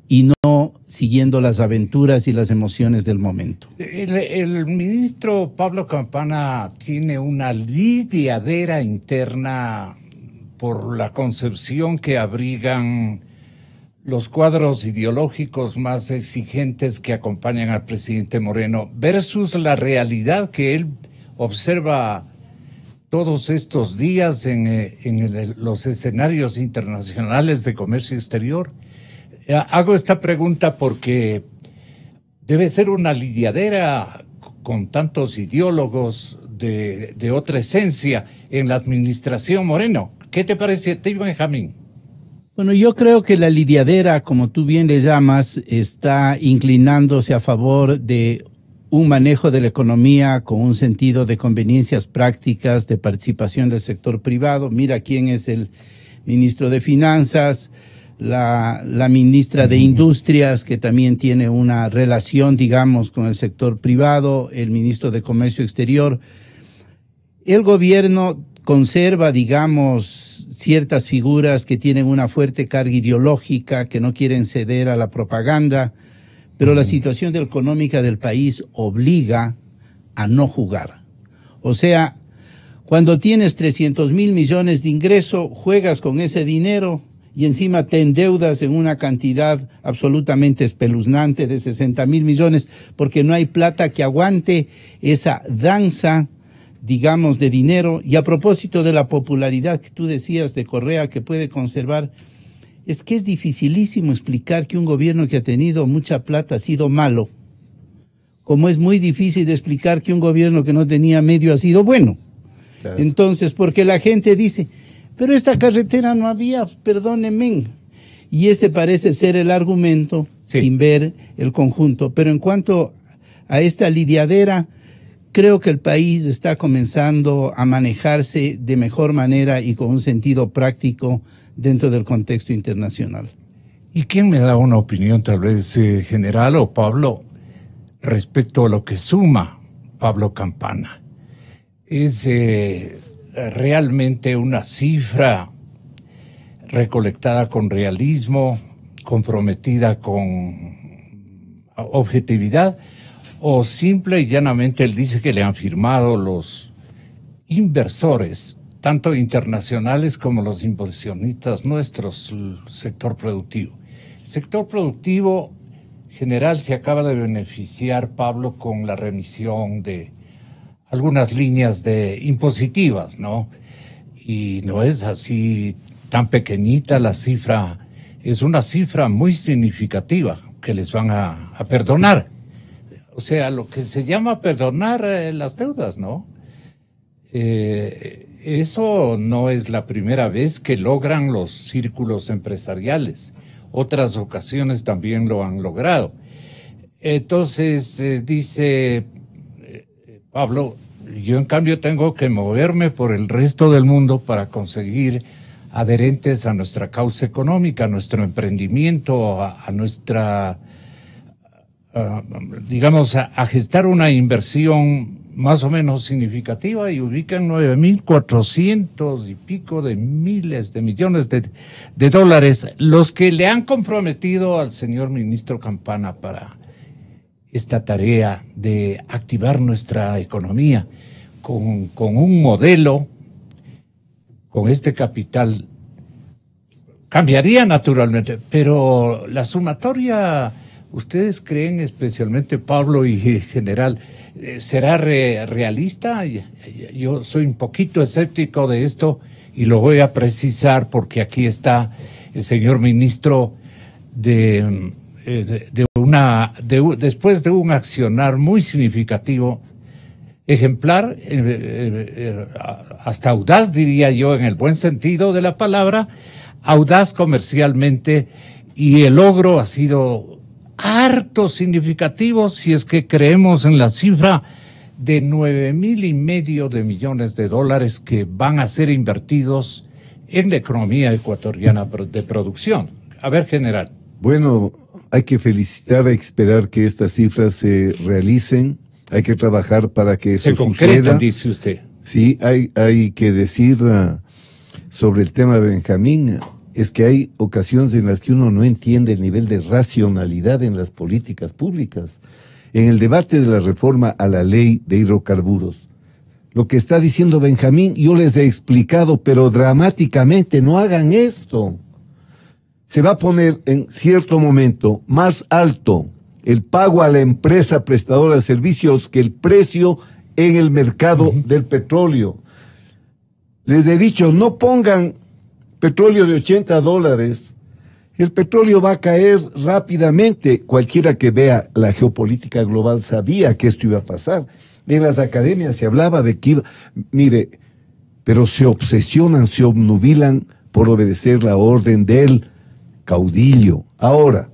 y no siguiendo las aventuras y las emociones del momento. El ministro Pablo Campana tiene una lidiadera interna por la concepción que abrigan los cuadros ideológicos más exigentes que acompañan al presidente Moreno versus la realidad que él observa todos estos días en los escenarios internacionales de comercio exterior. Hago esta pregunta porque debe ser una lidiadera con tantos ideólogos de otra esencia en la administración Moreno. ¿Qué te parece a ti, Benjamín? Bueno, yo creo que la lidiadera, como tú bien le llamas, está inclinándose a favor de un manejo de la economía con un sentido de conveniencias prácticas, de participación del sector privado. Mira quién es el ministro de Finanzas, la ministra de Industrias, que también tiene una relación, digamos, con el sector privado, el ministro de Comercio Exterior. El gobierno conserva, digamos, ciertas figuras que tienen una fuerte carga ideológica, que no quieren ceder a la propaganda, pero la situación económica del país obliga a no jugar. O sea, cuando tienes 300.000 millones de ingreso, juegas con ese dinero y encima te endeudas en una cantidad absolutamente espeluznante de 60.000 millones, porque no hay plata que aguante esa danza, digamos, de dinero. Y a propósito de la popularidad que tú decías de Correa, que puede conservar, es que es dificilísimo explicar que un gobierno que ha tenido mucha plata ha sido malo, como es muy difícil de explicar que un gobierno que no tenía medio ha sido bueno. Claro. Entonces, porque la gente dice, pero esta carretera no había, perdónenme. Y ese parece ser el argumento, sin ver el conjunto. Pero en cuanto a esta lidiadera, creo que el país está comenzando a manejarse de mejor manera y con un sentido práctico dentro del contexto internacional. ¿Y quién me da una opinión, tal vez general o Pablo, respecto a lo que suma Pablo Campana? Es realmente una cifra recolectada con realismo, comprometida con objetividad, o simple y llanamente él dice que le han firmado los inversores, tanto internacionales como los inversionistas nuestros, el sector productivo. El sector productivo general se acaba de beneficiar, Pablo, con la remisión de algunas líneas de impositivas, ¿no? Y no es así tan pequeñita la cifra, es una cifra muy significativa que les van a perdonar. O sea, lo que se llama perdonar las deudas, ¿no? Eso no es la primera vez que logran los círculos empresariales. Otras ocasiones también lo han logrado. Entonces, dice Pablo, yo en cambio tengo que moverme por el resto del mundo para conseguir adherentes a nuestra causa económica, a nuestro emprendimiento, a nuestra, digamos, a gestar una inversión más o menos significativa, y ubican 9.400 y pico de miles de millones de dólares, los que le han comprometido al señor ministro Campana para esta tarea de activar nuestra economía con un modelo. Con este capital cambiaría naturalmente, pero la sumatoria, ¿ustedes creen, especialmente Pablo y general, será realista? Yo soy un poquito escéptico de esto y lo voy a precisar porque aquí está el señor ministro después de un accionar muy significativo, ejemplar, hasta audaz, diría yo, en el buen sentido de la palabra, audaz comercialmente, y el logro ha sido harto significativo si es que creemos en la cifra de 9.500 millones de dólares que van a ser invertidos en la economía ecuatoriana de producción. A ver, general. Bueno, hay que felicitar, hay que esperar que estas cifras se realicen. Hay que trabajar para que eso se concretan, dice usted. Sí, hay que decir sobre el tema de Benjamín, es que hay ocasiones en las que uno no entiende el nivel de racionalidad en las políticas públicas. En el debate de la reforma a la ley de hidrocarburos, lo que está diciendo Benjamín, yo les he explicado, pero dramáticamente, no hagan esto. Se va a poner en cierto momento más alto el pago a la empresa prestadora de servicios que el precio en el mercado del petróleo. Les he dicho, no pongan petróleo de $80. El petróleo va a caer rápidamente. Cualquiera que vea la geopolítica global sabía que esto iba a pasar. En las academias se hablaba de que iba... Mire, pero se obsesionan, se obnubilan por obedecer la orden del caudillo. Ahora,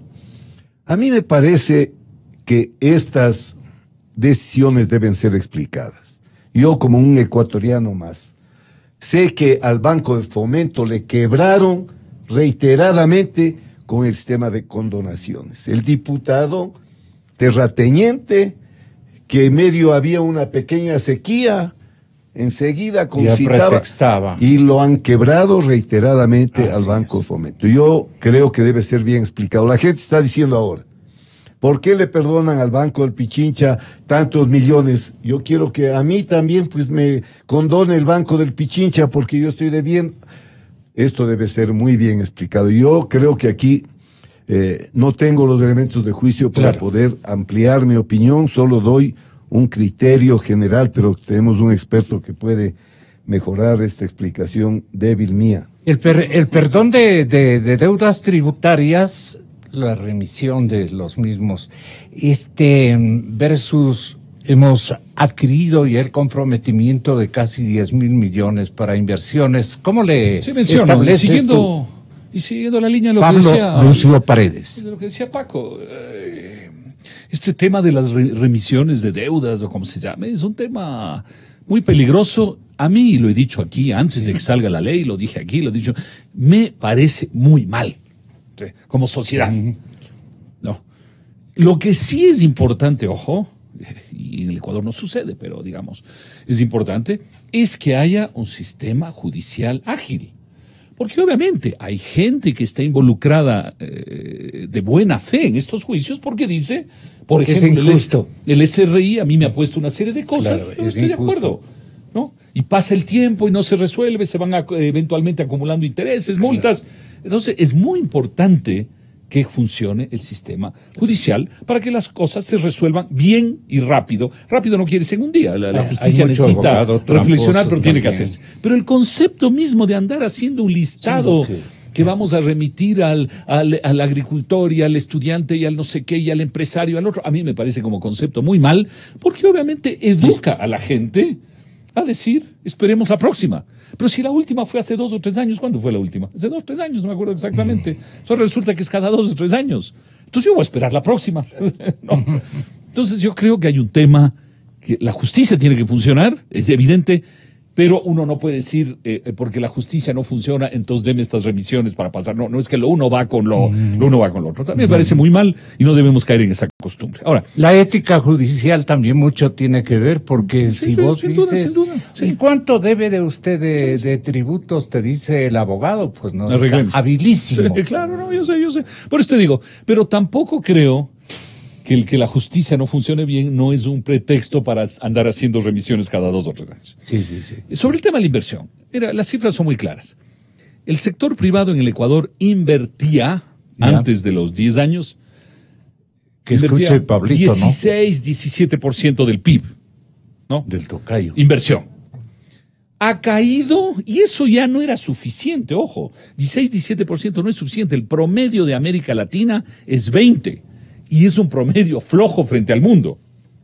a mí me parece que estas decisiones deben ser explicadas. Yo, como un ecuatoriano más, sé que al Banco de Fomento le quebraron reiteradamente con el sistema de condonaciones. El diputado terrateniente, que medio había una pequeña sequía, enseguida concitaba y lo han quebrado reiteradamente al Banco de Fomento. Yo creo que debe ser bien explicado. La gente está diciendo ahora, ¿por qué le perdonan al Banco del Pichincha tantos millones? Yo quiero que a mí también pues me condone el Banco del Pichincha porque yo estoy debiendo. Esto debe ser muy bien explicado. Yo creo que aquí no tengo los elementos de juicio para poder ampliar mi opinión, solo doy un criterio general, pero tenemos un experto que puede mejorar esta explicación débil mía. El perdón de deudas tributarias, la remisión de los mismos, versus hemos adquirido ya el comprometimiento de casi 10.000 millones para inversiones. ¿Cómo le establece siguiendo la línea de lo Pablo que decía Lucio Paredes? De lo que decía Paco, este tema de las remisiones de deudas, o como se llame, es un tema muy peligroso. A mí, lo he dicho aquí antes de que salga la ley, lo dije aquí, lo he dicho, me parece muy mal como sociedad. No. Lo que sí es importante, ojo, y en el Ecuador no sucede, pero digamos, es importante, es que haya un sistema judicial ágil. Porque obviamente hay gente que está involucrada de buena fe en estos juicios porque dice, por ejemplo, el SRI a mí me ha puesto una serie de cosas, yo estoy de acuerdo, ¿no? Y pasa el tiempo y no se resuelve, se van eventualmente acumulando intereses, multas. Entonces es muy importante que funcione el sistema judicial para que las cosas se resuelvan bien y rápido. Rápido no quiere decir en un día, la justicia necesita reflexionar, pero tiene que hacerse. Pero el concepto mismo de andar haciendo un listado que vamos a remitir al agricultor y al estudiante y al no sé qué y al empresario, al otro, a mí me parece como concepto muy mal, porque obviamente educa a la gente a decir, esperemos la próxima. Pero si la última fue hace 2 o 3 años, ¿cuándo fue la última? Hace 2 o 3 años, no me acuerdo exactamente. Eso resulta que es cada 2 o 3 años. Entonces yo voy a esperar la próxima. No. Entonces yo creo que hay un tema que la justicia tiene que funcionar, es evidente, pero uno no puede decir, porque la justicia no funciona, entonces deme estas remisiones para pasar. No, no es que lo uno va con lo uno va con lo otro. También me parece muy mal y no debemos caer en esa costumbre. Ahora, la ética judicial también mucho tiene que ver, porque si vos dices, sin duda, sí. ¿Y cuánto debe de usted de tributos? Te dice el abogado, pues no, Arreglemos. Habilísimo. Sí, claro, no, yo sé. Por eso te digo, pero tampoco creo que el que la justicia no funcione bien no es un pretexto para andar haciendo remisiones cada 2 o 3 años. Sí. Sobre el tema de la inversión, las cifras son muy claras. El sector privado en el Ecuador invertía, antes de los 10 años, que escuche Pablito, 17% del PIB, ¿no? Del tocayo. Inversión. Ha caído, y eso ya no era suficiente, ojo, 16-17% no es suficiente. El promedio de América Latina es 20%. Y es un promedio flojo frente al mundo,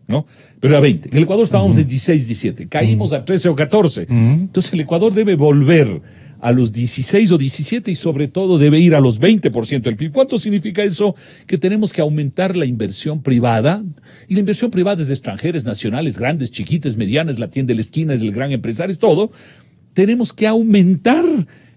¿no? Pero era 20. En el Ecuador estábamos en 16-17. Caímos a 13 o 14. Entonces el Ecuador debe volver a los 16 o 17 y sobre todo debe ir a los 20% del PIB. ¿Cuánto significa eso? Que tenemos que aumentar la inversión privada. Y la inversión privada es de extranjeras, nacionales, grandes, chiquitas, medianas, la tienda de la esquina, es el gran empresario, es todo. Tenemos que aumentar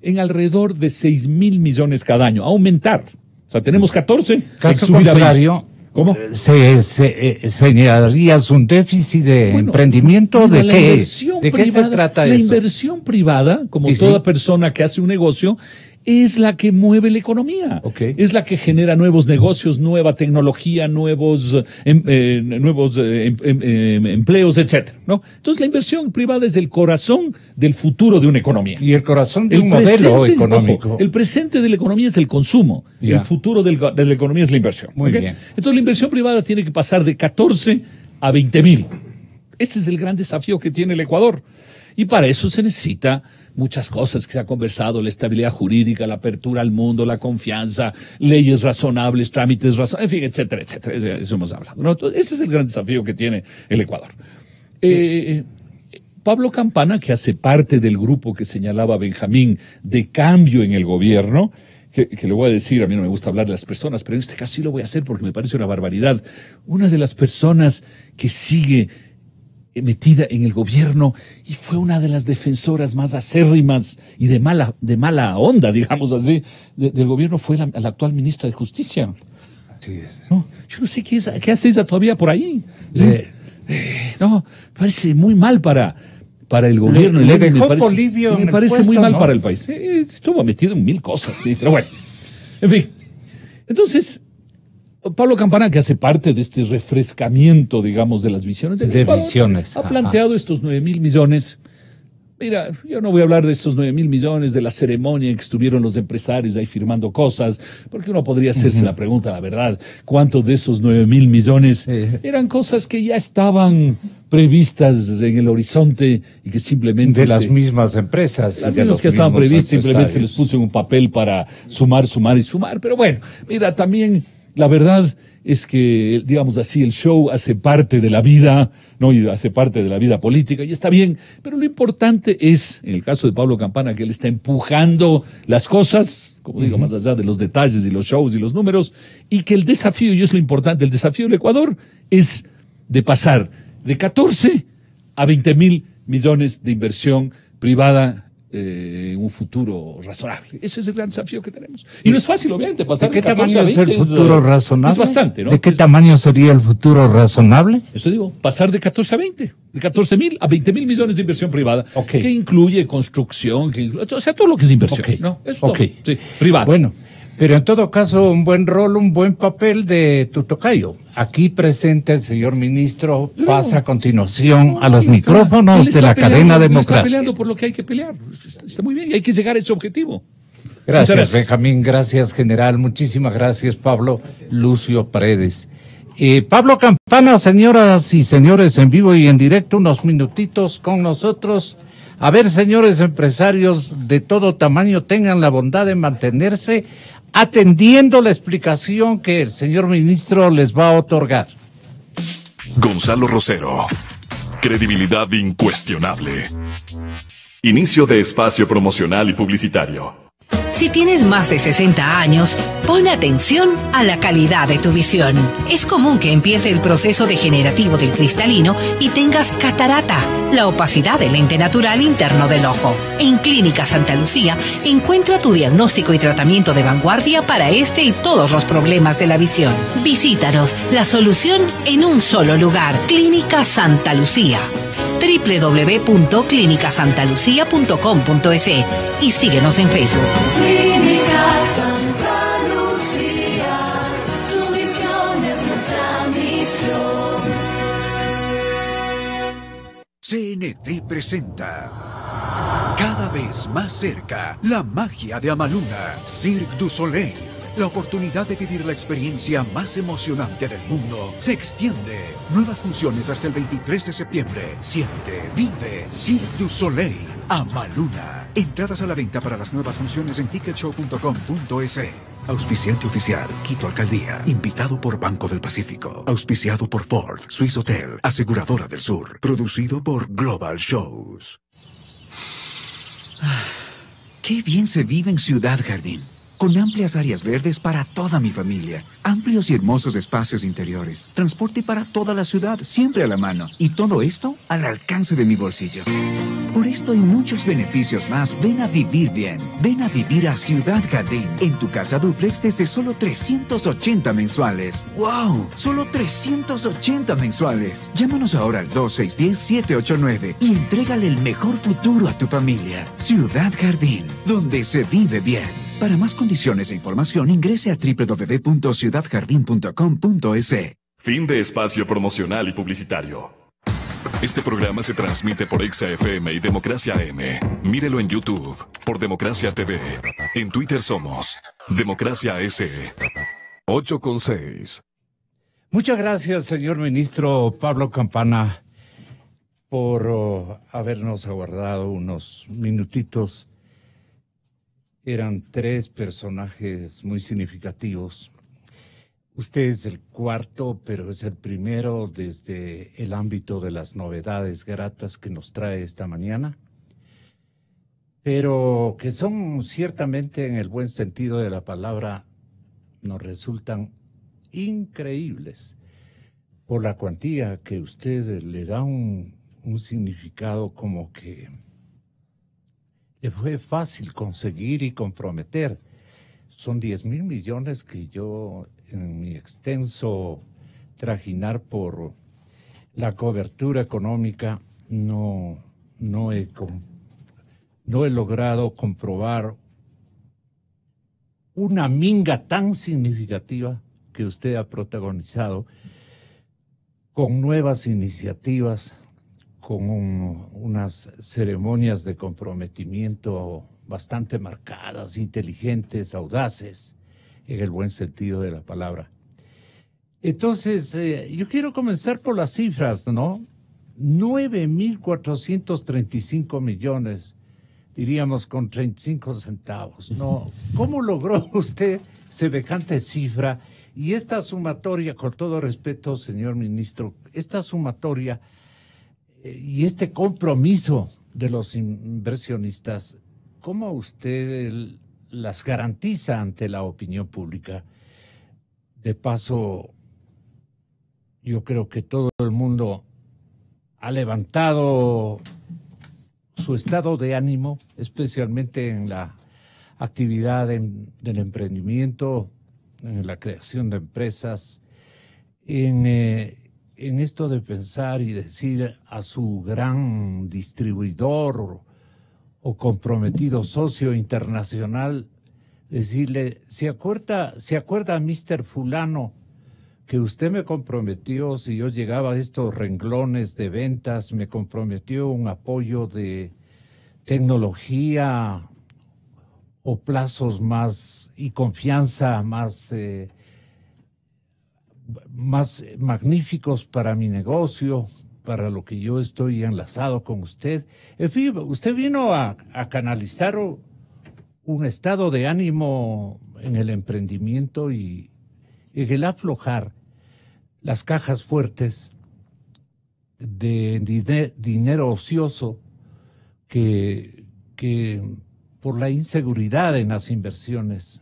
en alrededor de 6.000 millones cada año. Aumentar. O sea, tenemos 14. Caso contrario, ¿cómo? ¿Señalarías un déficit de emprendimiento? ¿De qué? ¿De qué se trata eso? La inversión privada, como toda persona que hace un negocio, es la que mueve la economía. Okay. Es la que genera nuevos negocios, nueva tecnología, nuevos empleos, etcétera, ¿no? Entonces la inversión privada es el corazón del futuro de una economía. Y el corazón de un modelo económico. Ojo, el presente de la economía es el consumo. El futuro de la economía es la inversión. Muy bien. Entonces la inversión privada tiene que pasar de 14 a 20.000. Ese es el gran desafío que tiene el Ecuador. Y para eso se necesita muchas cosas que se ha conversado, la estabilidad jurídica, la apertura al mundo, la confianza, leyes razonables, trámites razonables, en fin, etcétera, etcétera. Eso hemos hablado, ¿no? Entonces, ese es el gran desafío que tiene el Ecuador. Pablo Campana, que hace parte del grupo que señalaba Benjamín de cambio en el gobierno, que le voy a decir, a mí no me gusta hablar de las personas, pero en este caso sí lo voy a hacer porque me parece una barbaridad. Una de las personas que sigue metida en el gobierno y fue una de las defensoras más acérrimas y de mala onda, digamos así, del gobierno fue la actual ministra de Justicia. Así es. No, yo no sé qué hace esa todavía por ahí. No, parece muy mal para el gobierno. Le dejó Polibio me parece muy mal para el país. Estuvo metido en 1000 cosas, sí, pero bueno. En fin. Entonces, Pablo Campana, que hace parte de este refrescamiento, digamos, de las visiones. Visiones. Ha planteado estos 9.000 millones. Mira, yo no voy a hablar de estos 9.000 millones, de la ceremonia en que estuvieron los empresarios ahí firmando cosas, porque uno podría hacerse la pregunta, la verdad, ¿cuántos de esos 9.000 millones eran cosas que ya estaban previstas en el horizonte y que simplemente... De las mismas empresas. Las mismas que estaban previstas, simplemente se les puso en un papel para sumar. Pero bueno, mira, también... La verdad es que, digamos así, el show hace parte de la vida, ¿no? Y hace parte de la vida política, y está bien, pero lo importante es, en el caso de Pablo Campana, que él está empujando las cosas, como digo, más allá de los detalles y los shows y los números, y que el desafío, y es lo importante, el desafío del Ecuador es de pasar de 14 a 20.000 millones de inversión privada en un futuro razonable. Ese es el gran desafío que tenemos. Y no es fácil, obviamente, pasar de 14 a 20. ¿De qué tamaño es el futuro razonable? Es bastante, ¿no? ¿De qué tamaño sería el futuro razonable? Eso digo, pasar de 14 a 20. De 14.000 a 20.000 millones de inversión privada. Okay. Que incluye construcción, o sea, todo lo que es inversión. Okay. ¿No? Es todo. Sí, privada. Bueno, pero en todo caso, un buen rol, un buen papel de tu tocayo. Aquí presente el señor ministro pasa a continuación a los micrófonos de la cadena Democracia. Está peleando por lo que hay que pelear. Está muy bien y hay que llegar a ese objetivo. Gracias, Benjamín. Gracias, general. Muchísimas gracias, Pablo Lucio Paredes. Pablo Campana, señoras y señores, en vivo y en directo, unos minutitos con nosotros. A ver, señores empresarios de todo tamaño, tengan la bondad de mantenerse atendiendo la explicación que el señor ministro les va a otorgar. Gonzalo Rosero. Credibilidad incuestionable. Inicio de espacio promocional y publicitario. Si tienes más de 60 años, pon atención a la calidad de tu visión. Es común que empiece el proceso degenerativo del cristalino y tengas catarata, la opacidad del lente natural interno del ojo. En Clínica Santa Lucía, encuentra tu diagnóstico y tratamiento de vanguardia para este y todos los problemas de la visión. Visítanos, la solución en un solo lugar. Clínica Santa Lucía. www.clinicasantalucia.com.es y síguenos en Facebook. Clínica Santa Lucía, su visión es nuestra misión. CNT presenta cada vez más cerca la magia de Amaluna, Cirque du Soleil. La oportunidad de vivir la experiencia más emocionante del mundo se extiende. Nuevas funciones hasta el 23 de septiembre. Siente, vive Cirque du Soleil. Amaluna. Entradas a la venta para las nuevas funciones en ticketshow.com.es. Auspiciante oficial, Quito Alcaldía. Invitado por Banco del Pacífico. Auspiciado por Ford, Swiss Hotel, Aseguradora del Sur. Producido por Global Shows. Qué bien se vive en Ciudad Jardín. Con amplias áreas verdes para toda mi familia, amplios y hermosos espacios interiores, transporte para toda la ciudad siempre a la mano, y todo esto al alcance de mi bolsillo. Por esto y muchos beneficios más, ven a vivir bien. Ven a vivir a Ciudad Jardín, en tu casa dúplex desde solo 380 mensuales. ¡Wow! Solo 380 mensuales. Llámanos ahora al 2610-789 y entrégale el mejor futuro a tu familia. Ciudad Jardín, donde se vive bien. Para más condiciones e información, ingrese a www.ciudadjardin.com.es. Fin de espacio promocional y publicitario. Este programa se transmite por Exa FM y Democracia AM. Mírelo en YouTube por Democracia TV. En Twitter somos Democracia S. 8:6. Muchas gracias, señor ministro Pablo Campana, por habernos aguardado unos minutitos. Eran 3 personajes muy significativos. Usted es el cuarto, pero es el primero desde el ámbito de las novedades gratas que nos trae esta mañana, pero que son ciertamente, en el buen sentido de la palabra, nos resultan increíbles por la cuantía que usted le da un significado como que le fue fácil conseguir y comprometer. Son 10,000 millones que yo, en mi extenso trajinar por la cobertura económica, no he logrado comprobar una minga tan significativa que usted ha protagonizado, con nuevas iniciativas, con unas ceremonias de comprometimiento bastante marcadas, inteligentes, audaces, en el buen sentido de la palabra. Entonces, yo quiero comenzar por las cifras, ¿no? 9,435 millones, diríamos con 35 centavos, ¿no? ¿Cómo logró usted semejante cifra? Y esta sumatoria, con todo respeto, señor ministro, esta sumatoria y este compromiso de los inversionistas, ¿cómo usted las garantiza ante la opinión pública? De paso, yo creo que todo el mundo ha levantado su estado de ánimo, especialmente en la actividad del emprendimiento, en la creación de empresas, en esto de pensar y decir a su gran distribuidor o comprometido socio internacional, decirle, ¿se acuerda, Mr. Fulano, que usted me comprometió, si yo llegaba a estos renglones de ventas, me comprometió un apoyo de tecnología o plazos más y confianza más magníficos para mi negocio, para lo que yo estoy enlazado con usted? En fin, usted vino a canalizar un estado de ánimo en el emprendimiento y en el aflojar las cajas fuertes de dinero ocioso que por la inseguridad en las inversiones.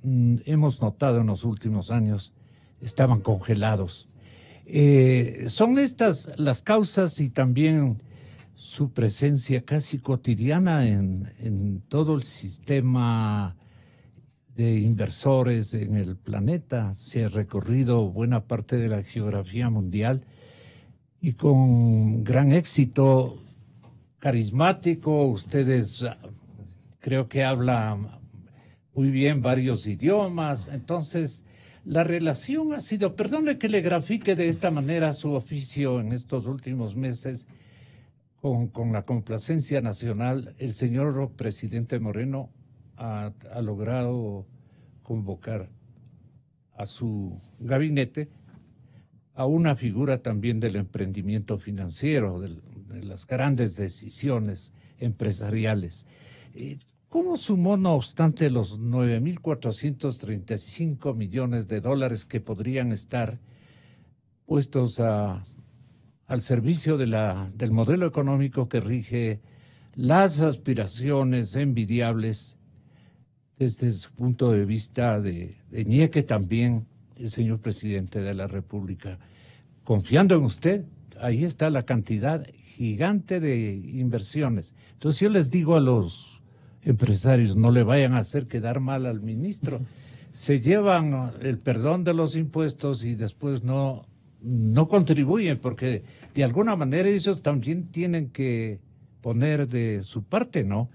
Hemos notado en los últimos años, estaban congelados. Son estas las causas y también su presencia casi cotidiana en todo el sistema de inversores en el planeta. Se ha recorrido buena parte de la geografía mundial y con gran éxito, carismático. Ustedes creo que hablan muy bien varios idiomas. Entonces, la relación ha sido, perdone que le grafique de esta manera su oficio en estos últimos meses, con la complacencia nacional. El señor presidente Moreno ha logrado convocar a su gabinete a una figura también del emprendimiento financiero, de las grandes decisiones empresariales. ¿Cómo sumó, no obstante, los 9.435 millones de dólares que podrían estar puestos al servicio del modelo económico que rige las aspiraciones envidiables desde su punto de vista de ñeque también el señor presidente de la República? Confiando en usted, ahí está la cantidad gigante de inversiones. Entonces yo les digo a los empresarios, no le vayan a hacer quedar mal al ministro. Se llevan el perdón de los impuestos y después no contribuyen, porque de alguna manera ellos también tienen que poner de su parte, ¿no?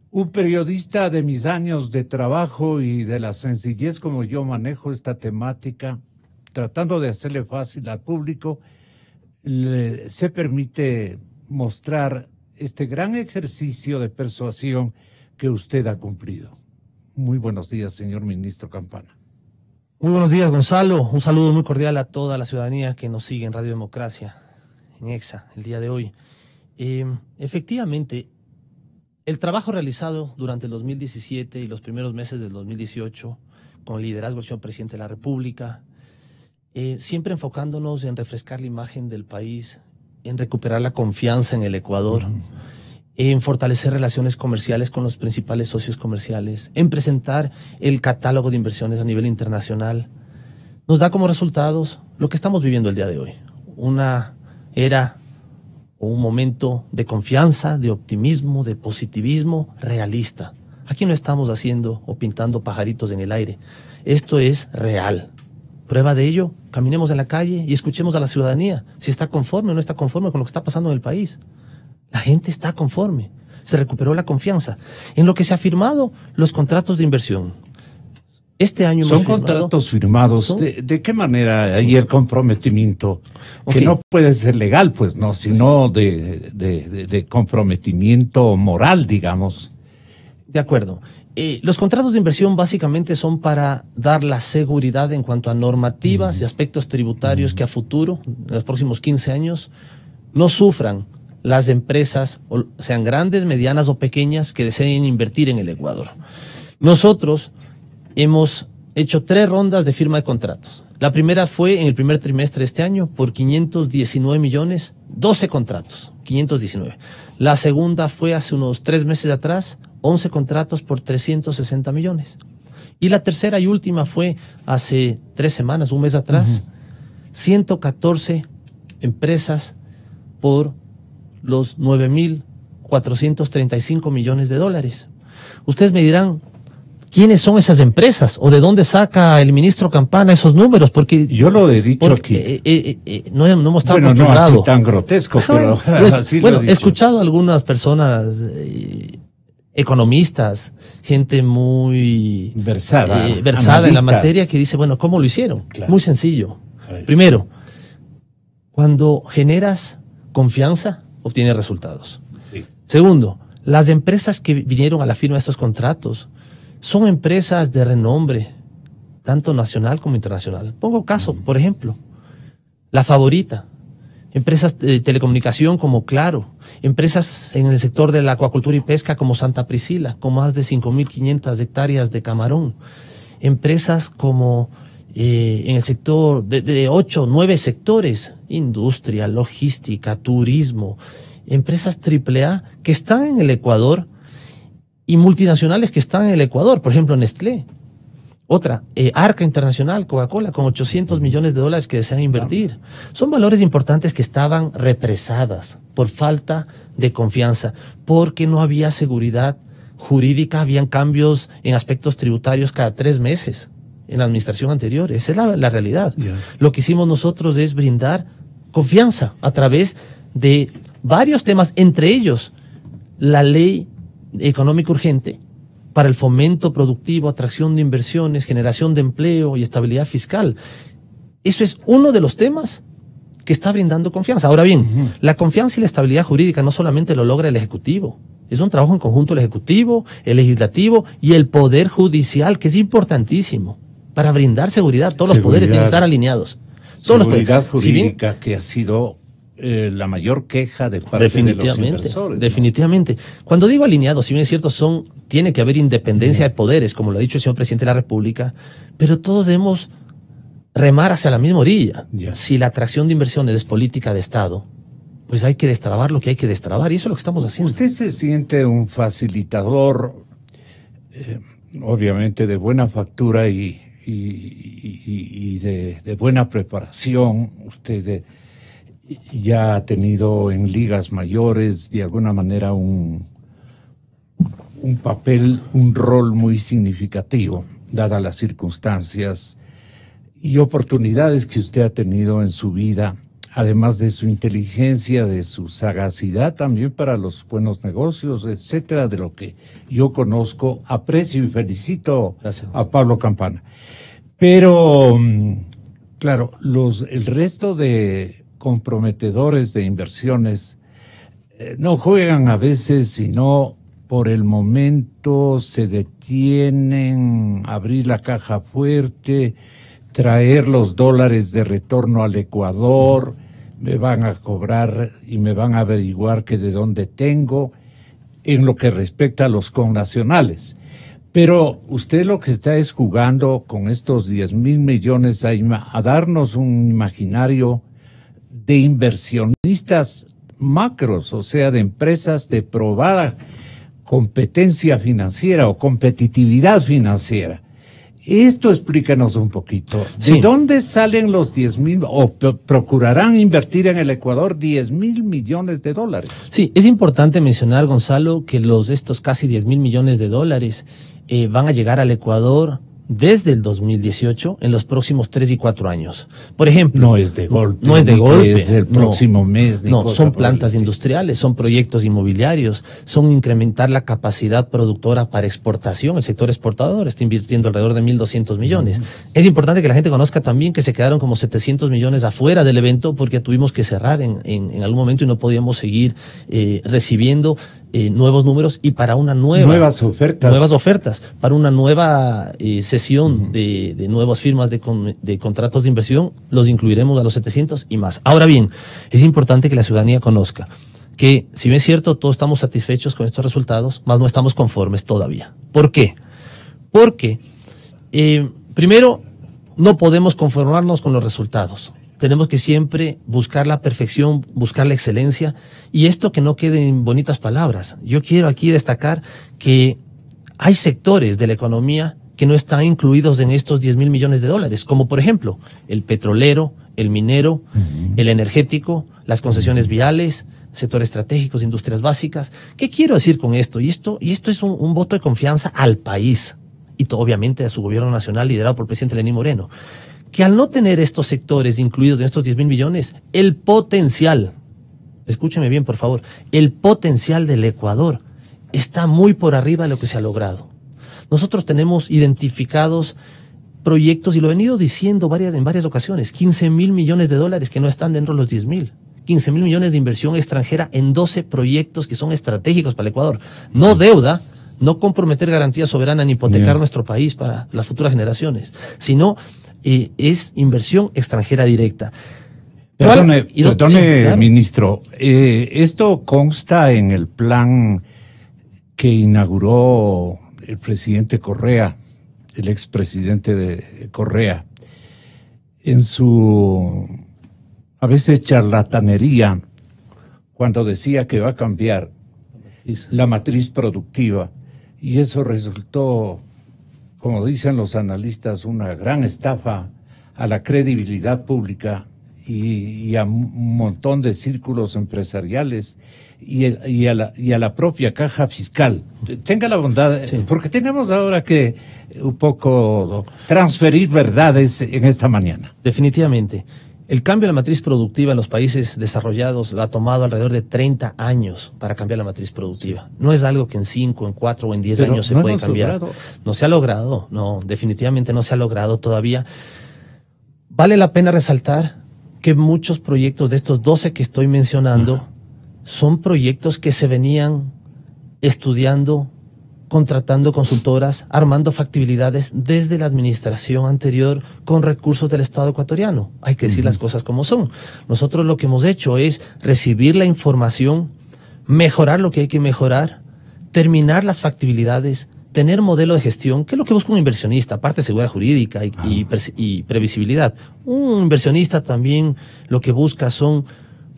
Un periodista de mis años de trabajo y de la sencillez como yo manejo esta temática, tratando de hacerle fácil al público, se permite mostrar este gran ejercicio de persuasión que usted ha cumplido. Muy buenos días, señor ministro Campana. Muy buenos días, Gonzalo. Un saludo muy cordial a toda la ciudadanía que nos sigue en Radio Democracia, en EXA, el día de hoy. Efectivamente, el trabajo realizado durante el 2017 y los primeros meses del 2018, con el liderazgo del señor presidente de la República, siempre enfocándonos en refrescar la imagen del país, en recuperar la confianza en el Ecuador, en fortalecer relaciones comerciales con los principales socios comerciales, en presentar el catálogo de inversiones a nivel internacional, nos da como resultados lo que estamos viviendo el día de hoy. Una era o un momento de confianza, de optimismo, de positivismo realista. Aquí no estamos haciendo o pintando pajaritos en el aire. Esto es real. Prueba de ello, caminemos en la calle y escuchemos a la ciudadanía si está conforme o no está conforme con lo que está pasando en el país. La gente está conforme, se recuperó la confianza. En lo que se ha firmado, los contratos de inversión. Este año son contratos firmados. ¿De qué manera hay el comprometimiento? Que no puede ser legal, pues no, sino de comprometimiento moral, digamos. De acuerdo. Los contratos de inversión básicamente son para dar la seguridad en cuanto a normativas y aspectos tributarios que a futuro, en los próximos 15 años, no sufran las empresas, sean grandes, medianas o pequeñas, que deseen invertir en el Ecuador. Nosotros hemos hecho 3 rondas de firma de contratos. La primera fue en el primer trimestre de este año por 519 millones, 12 contratos, 519. La segunda fue hace unos 3 meses atrás, 11 contratos por 360 millones. Y la tercera y última fue hace 3 semanas, un mes atrás, 114 empresas por los 9.435 millones de dólares. Ustedes me dirán, ¿quiénes son esas empresas? ¿O de dónde saca el ministro Campana esos números? Porque yo lo he dicho aquí. No hemos estado acostumbrados. No así tan grotesco, pero así bueno, he escuchado a algunas personas, economistas, gente muy versada en la materia, que dice, bueno, ¿cómo lo hicieron? Claro. Muy sencillo. Primero, cuando generas confianza, obtienes resultados. Sí. Segundo, las empresas que vinieron a la firma de estos contratos son empresas de renombre, tanto nacional como internacional. Pongo caso, por ejemplo, La Favorita, empresas de telecomunicación como Claro, empresas en el sector de la acuacultura y pesca como Santa Priscila, con más de 5.500 hectáreas de camarón, empresas como en el sector de 8, 9 sectores, industria, logística, turismo, empresas AAA que están en el Ecuador y multinacionales que están en el Ecuador, por ejemplo Nestlé. Otra, Arca Internacional, Coca-Cola, con 800 millones de dólares que desean invertir. Son valores importantes que estaban represadas por falta de confianza, porque no había seguridad jurídica, habían cambios en aspectos tributarios cada 3 meses en la administración anterior. Esa es la realidad. Lo que hicimos nosotros es brindar confianza a través de varios temas, entre ellos la ley económica urgente, para el fomento productivo, atracción de inversiones, generación de empleo y estabilidad fiscal. Eso es uno de los temas que está brindando confianza. Ahora bien, la confianza y la estabilidad jurídica no solamente lo logra el Ejecutivo, es un trabajo en conjunto el Ejecutivo, el Legislativo y el Poder Judicial, que es importantísimo para brindar seguridad. Todos los poderes tienen que estar alineados. Todos Seguridad los poderes. jurídica, que ha sido la mayor queja de parte de los inversores. Definitivamente. Cuando digo alineados, si bien es cierto, tiene que haber independencia de poderes, como lo ha dicho el señor presidente de la República, pero todos debemos remar hacia la misma orilla. Si la atracción de inversiones es política de Estado, pues hay que destrabar lo que hay que destrabar, y eso es lo que estamos haciendo. ¿Usted se siente un facilitador, obviamente de buena factura y de buena preparación? Usted ya ha tenido en ligas mayores de alguna manera un papel, un rol muy significativo, dadas las circunstancias y oportunidades que usted ha tenido en su vida, además de su inteligencia, de su sagacidad también para los buenos negocios, etcétera, de lo que yo conozco, aprecio y felicito a Pablo Campana. Pero, claro, el resto de comprometedores de inversiones no juegan a veces, sino por el momento se detienen, abrir la caja fuerte, traer los dólares de retorno al Ecuador, me van a cobrar y me van a averiguar que de dónde tengo, en lo que respecta a los connacionales. Pero usted lo que está es jugando con estos 10,000 millones a darnos un imaginario de inversionistas macros, o sea, de empresas de probada competencia financiera o competitividad financiera. Esto explícanos un poquito. ¿De dónde salen los 10,000 o procurarán invertir en el Ecuador 10,000 millones de dólares? Sí, es importante mencionar, Gonzalo, que estos casi 10,000 millones de dólares van a llegar al Ecuador desde el 2018 en los próximos 3 y 4 años. Por ejemplo, no es de golpe. No es de golpe. Es el próximo mes. No, son plantas industriales, son proyectos inmobiliarios, son incrementar la capacidad productora para exportación. El sector exportador está invirtiendo alrededor de 1.200 millones. Es importante que la gente conozca también que se quedaron como 700 millones afuera del evento porque tuvimos que cerrar en algún momento y no podíamos seguir recibiendo nuevos números y para una nuevas ofertas para una nueva sesión de nuevas firmas de contratos de inversión, los incluiremos a los 700 y más. Ahora bien, es importante que la ciudadanía conozca que, si bien es cierto, todos estamos satisfechos con estos resultados, más no estamos conformes todavía. ¿Por qué? Porque, primero, no podemos conformarnos con los resultados. Tenemos que siempre buscar la perfección, buscar la excelencia, y esto que no quede en bonitas palabras. Yo quiero aquí destacar que hay sectores de la economía que no están incluidos en estos 10,000 millones de dólares, como por ejemplo el petrolero, el minero, el energético, las concesiones viales, sectores estratégicos, industrias básicas. ¿Qué quiero decir con esto? Y esto es un voto de confianza al país y obviamente a su gobierno nacional liderado por el presidente Lenín Moreno, que al no tener estos sectores incluidos en estos 10,000 millones, el potencial, escúcheme bien por favor, el potencial del Ecuador está muy por arriba de lo que se ha logrado. Nosotros tenemos identificados proyectos, y lo he venido diciendo en varias ocasiones, 15,000 millones de dólares que no están dentro de los 10,000. 15,000 millones de inversión extranjera en 12 proyectos que son estratégicos para el Ecuador. No deuda, no comprometer garantía soberana ni hipotecar nuestro país para las futuras generaciones, sino es inversión extranjera directa. Perdone, ministro, esto consta en el plan que inauguró el presidente Correa, el expresidente de Correa, en su a veces charlatanería, cuando decía que va a cambiar la matriz productiva y eso resultó, como dicen los analistas, una gran estafa a la credibilidad pública y a un montón de círculos empresariales y a la propia caja fiscal. Tenga la bondad, porque tenemos ahora que un poco transferir verdades en esta mañana. Definitivamente. El cambio de la matriz productiva en los países desarrollados lo ha tomado alrededor de 30 años para cambiar la matriz productiva. No es algo que en 5, en 4 o en 10 años se puede cambiar. No se ha logrado, no, definitivamente no se ha logrado todavía. Vale la pena resaltar que muchos proyectos de estos 12 que estoy mencionando son proyectos que se venían estudiando, contratando consultoras, armando factibilidades desde la administración anterior con recursos del Estado ecuatoriano. Hay que decir las cosas como son. Nosotros lo que hemos hecho es recibir la información, mejorar lo que hay que mejorar, terminar las factibilidades, tener modelo de gestión, que es lo que busca un inversionista, aparte de seguridad jurídica y previsibilidad. Un inversionista también lo que busca son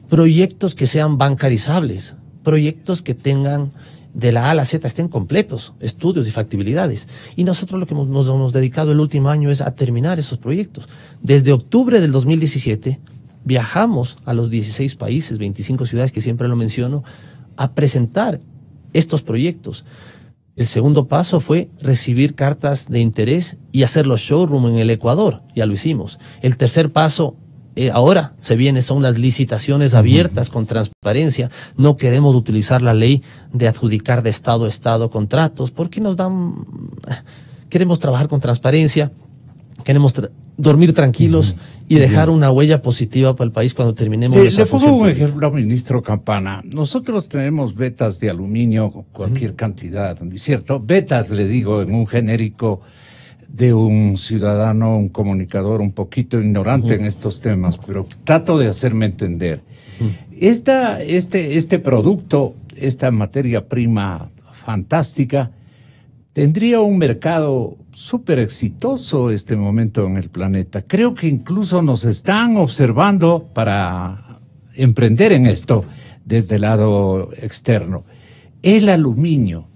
proyectos que sean bancarizables, proyectos que tengan de la A a la Z, estén completos, estudios y factibilidades. Y nosotros lo que nos hemos dedicado el último año es a terminar esos proyectos. Desde octubre del 2017 viajamos a los 16 países, 25 ciudades que siempre lo menciono, a presentar estos proyectos. El segundo paso fue recibir cartas de interés y hacer los showroom en el Ecuador. Ya lo hicimos. El tercer paso, ahora se viene, son las licitaciones abiertas con transparencia. No queremos utilizar la ley de adjudicar de Estado a Estado contratos porque queremos trabajar con transparencia, queremos dormir tranquilos y dejar una huella positiva para el país cuando terminemos nuestra función. Le pongo un ejemplo, ministro Campana. Nosotros tenemos vetas de aluminio, cualquier cantidad, ¿no es cierto? Vetas, le digo, en un genérico de un ciudadano, un comunicador un poquito ignorante en estos temas, pero trato de hacerme entender. Este producto, esta materia prima fantástica, tendría un mercado súper exitoso este momento en el planeta. Creo que incluso nos están observando para emprender en esto desde el lado externo. El aluminio,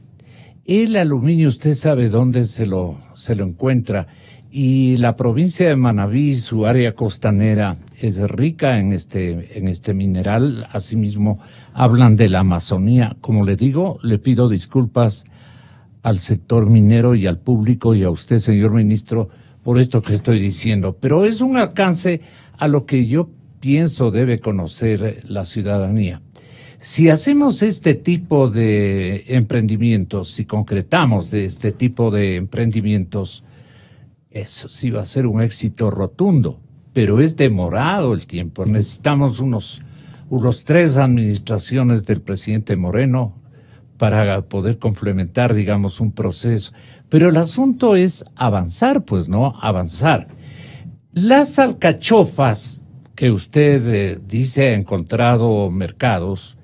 usted sabe dónde se lo encuentra, y la provincia de Manabí, su área costanera, es rica en este mineral. Asimismo, hablan de la Amazonía. Como le digo, le pido disculpas al sector minero y al público y a usted, señor ministro, por esto que estoy diciendo, pero es un alcance a lo que yo pienso debe conocer la ciudadanía. Si hacemos este tipo de emprendimientos, si concretamos de este tipo de emprendimientos, eso sí va a ser un éxito rotundo, pero es demorado el tiempo. Necesitamos unos 3 administraciones del presidente Moreno para poder complementar, digamos, un proceso. Pero el asunto es avanzar, pues, ¿no? Avanzar. Las alcachofas que usted dice ha encontrado mercados,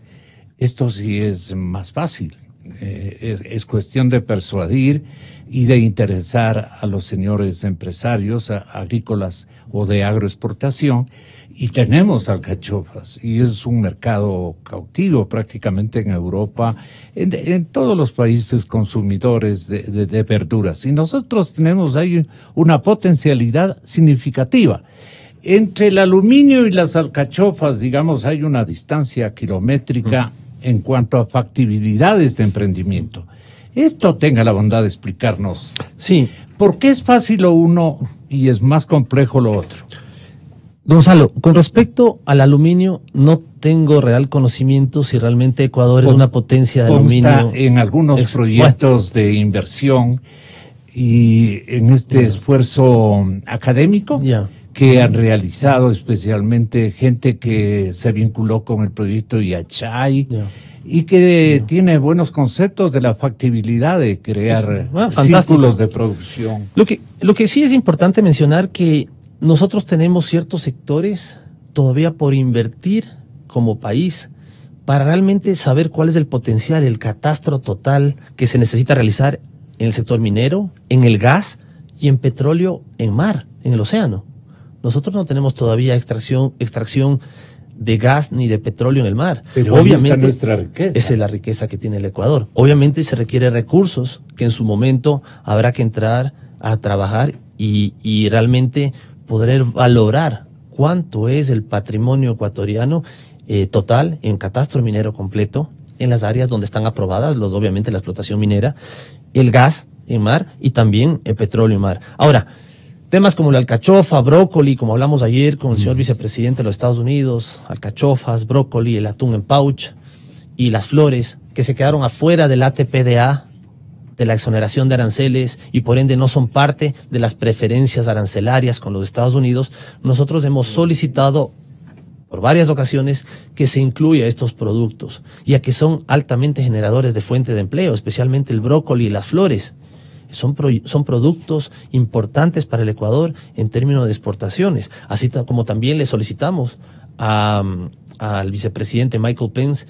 esto sí es más fácil. Es cuestión de persuadir y de interesar a los señores empresarios agrícolas o de agroexportación, y tenemos alcachofas, y es un mercado cautivo prácticamente en Europa, en todos los países consumidores de verduras, y nosotros tenemos ahí una potencialidad significativa. Entre el aluminio y las alcachofas, digamos, hay una distancia kilométrica en cuanto a factibilidades de emprendimiento. Esto tenga la bondad de explicarnos. Sí. ¿Por qué es fácil lo uno y es más complejo lo otro? Gonzalo, con respecto al aluminio, no tengo real conocimiento si realmente Ecuador es una potencia de aluminio. En algunos proyectos de inversión y en este esfuerzo académico que han realizado especialmente gente que se vinculó con el proyecto Yachay y que tiene buenos conceptos de la factibilidad de crear círculos de producción. Lo que sí es importante mencionar que nosotros tenemos ciertos sectores todavía por invertir como país para realmente saber cuál es el potencial, el catastro total que se necesita realizar en el sector minero, en el gas y en petróleo en mar, en el océano. Nosotros no tenemos todavía extracción de gas ni de petróleo en el mar. Pero obviamente está nuestra riqueza. Esa es la riqueza que tiene el Ecuador. Obviamente se requiere recursos que en su momento habrá que entrar a trabajar y realmente poder valorar cuánto es el patrimonio ecuatoriano total en catastro minero completo, en las áreas donde están aprobadas, obviamente la explotación minera, el gas en mar y también el petróleo en mar. Ahora, temas como la alcachofa, brócoli, como hablamos ayer con el señor vicepresidente de los Estados Unidos, alcachofas, brócoli, el atún en pouch y las flores que se quedaron afuera del ATPDA, de la exoneración de aranceles y por ende no son parte de las preferencias arancelarias con los Estados Unidos, nosotros hemos solicitado por varias ocasiones que se incluya estos productos, ya que son altamente generadores de fuente de empleo, especialmente el brócoli y las flores. Son productos importantes para el Ecuador en términos de exportaciones, así como también le solicitamos al vicepresidente Michael Pence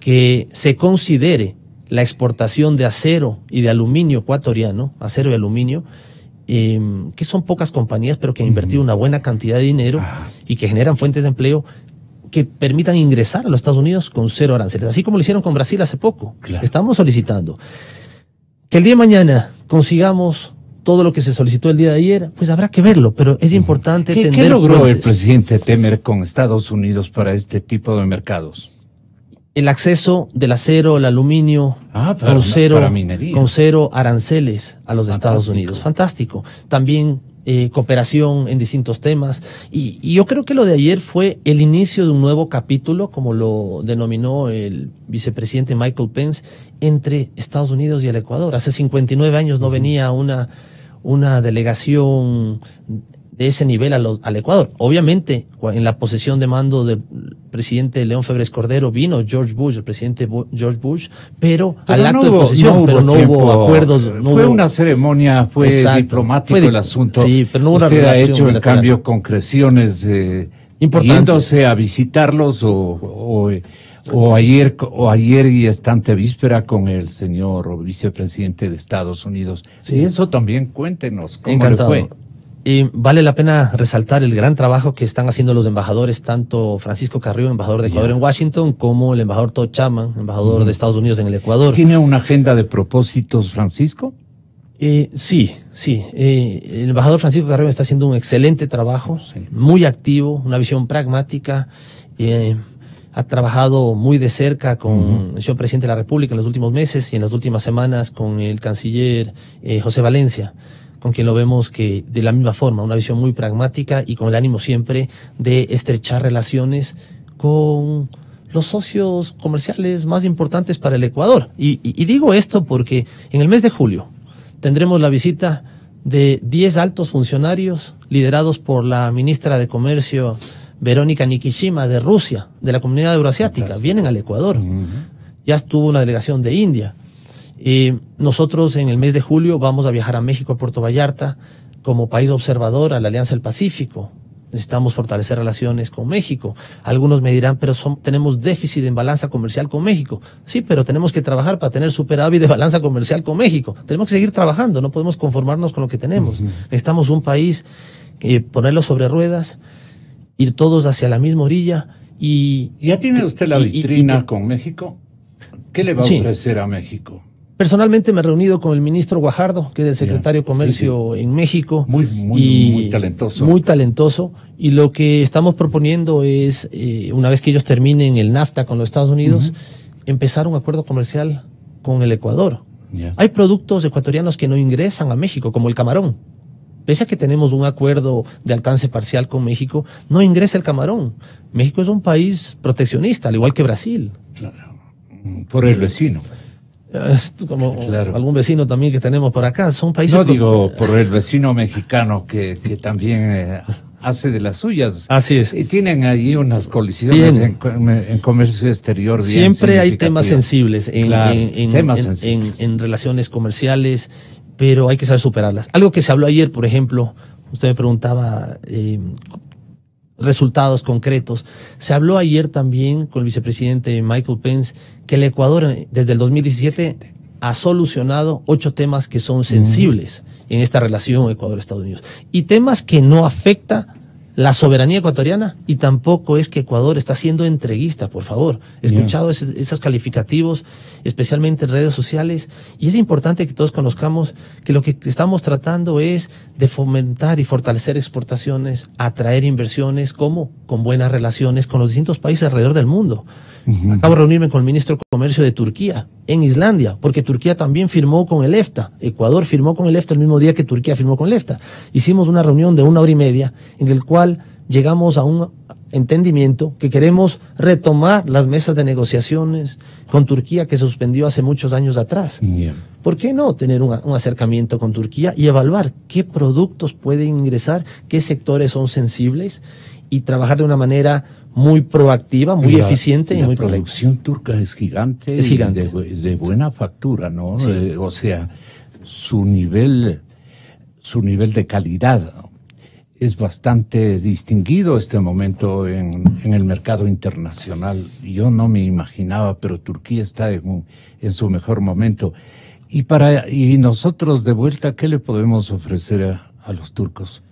que se considere la exportación de acero y de aluminio ecuatoriano, acero y aluminio, que son pocas compañías, pero que han invertido una buena cantidad de dinero y que generan fuentes de empleo que permitan ingresar a los Estados Unidos con 0 aranceles, así como lo hicieron con Brasil hace poco. Claro. Estamos solicitando que el día de mañana consigamos todo lo que se solicitó el día de ayer, pues habrá que verlo, pero es importante tener ¿Qué logró puentes. el presidente Temer con Estados Unidos para este tipo de mercados? El acceso del acero, el aluminio, con cero aranceles a los Estados Unidos. Fantástico. También cooperación en distintos temas. Y yo creo que lo de ayer fue el inicio de un nuevo capítulo, como lo denominó el vicepresidente Michael Pence, entre Estados Unidos y el Ecuador. Hace 59 años no venía una delegación de ese nivel al Ecuador. Obviamente, en la posesión de mando del presidente León Febres Cordero vino George Bush, el presidente George Bush, pero al acto de posesión, pero no hubo acuerdos. Fue una ceremonia, fue diplomático el asunto. Sí, pero no hubo una Usted ha relación hecho, en bilateral. cambio, concreciones yéndose a visitarlos o ayer y esta antevíspera con el señor vicepresidente de Estados Unidos. Sí, eso también cuéntenos cómo Encantado. le fue. Y vale la pena resaltar el gran trabajo que están haciendo los embajadores, tanto Francisco Carrillo, embajador de Ecuador en Washington, como el embajador Todd Chapman, embajador de Estados Unidos en el Ecuador. ¿Tiene una agenda de propósitos, Francisco? Sí. El embajador Francisco Carrillo está haciendo un excelente trabajo, muy activo, una visión pragmática. Ha trabajado muy de cerca con el señor presidente de la República en los últimos meses y en las últimas semanas con el canciller José Valencia, con quien lo vemos que de la misma forma, una visión muy pragmática y con el ánimo siempre de estrechar relaciones con los socios comerciales más importantes para el Ecuador. Y digo esto porque en el mes de julio tendremos la visita de 10 altos funcionarios liderados por la ministra de Comercio Verónica Nikishima de Rusia, de la Comunidad Euroasiática. Vienen al Ecuador. Ya estuvo una delegación de India. Nosotros en el mes de julio vamos a viajar a México, a Puerto Vallarta, como país observador a la Alianza del Pacífico. Necesitamos fortalecer relaciones con México. Algunos me dirán, pero tenemos déficit en balanza comercial con México. Sí, pero tenemos que trabajar para tener superávit de balanza comercial con México. Tenemos que seguir trabajando, no podemos conformarnos con lo que tenemos. Necesitamos un país que ponerlo sobre ruedas, ir todos hacia la misma orilla y... ¿Ya tiene usted la vitrina con México? ¿Qué le va a ofrecer a México? Personalmente me he reunido con el ministro Guajardo, que es el secretario de Comercio en México. Muy talentoso. Muy talentoso. Y lo que estamos proponiendo es, una vez que ellos terminen el NAFTA con los Estados Unidos, empezar un acuerdo comercial con el Ecuador. Hay productos ecuatorianos que no ingresan a México, como el camarón. Pese a que tenemos un acuerdo de alcance parcial con México, no ingresa el camarón. México es un país proteccionista, al igual que Brasil. Claro. Por el vecino. Como algún vecino también que tenemos por acá, son países... No digo por el vecino mexicano que también hace de las suyas. Así es. Y tienen ahí unas colisiones en comercio exterior. Siempre hay temas sensibles en relaciones comerciales, pero hay que saber superarlas. Algo que se habló ayer, por ejemplo, usted me preguntaba resultados concretos. Se habló ayer también con el vicepresidente Michael Pence que el Ecuador desde el 2017 ha solucionado 8 temas que son sensibles en esta relación Ecuador-Estados Unidos y temas que no afecta la soberanía ecuatoriana y tampoco es que Ecuador está siendo entreguista, por favor. He escuchado esos calificativos, especialmente en redes sociales, y es importante que todos conozcamos que lo que estamos tratando es de fomentar y fortalecer exportaciones, atraer inversiones, ¿cómo? Con buenas relaciones con los distintos países alrededor del mundo. Acabo de reunirme con el ministro de Comercio de Turquía, en Islandia, porque Turquía también firmó con el EFTA. Ecuador firmó con el EFTA el mismo día que Turquía firmó con el EFTA. Hicimos una reunión de 1 hora y media en el cual llegamos a un entendimiento que queremos retomar las mesas de negociaciones con Turquía que se suspendió hace muchos años atrás. ¿Por qué no tener un acercamiento con Turquía y evaluar qué productos pueden ingresar, qué sectores son sensibles y trabajar de una manera muy proactiva, muy eficiente y muy correcta? La producción turca es gigante. Es gigante. De buena factura, ¿no? Sí. O sea, su nivel de calidad es bastante distinguido este momento en el mercado internacional. Yo no me imaginaba, pero Turquía está en su mejor momento. Y nosotros de vuelta, ¿qué le podemos ofrecer a los turcos?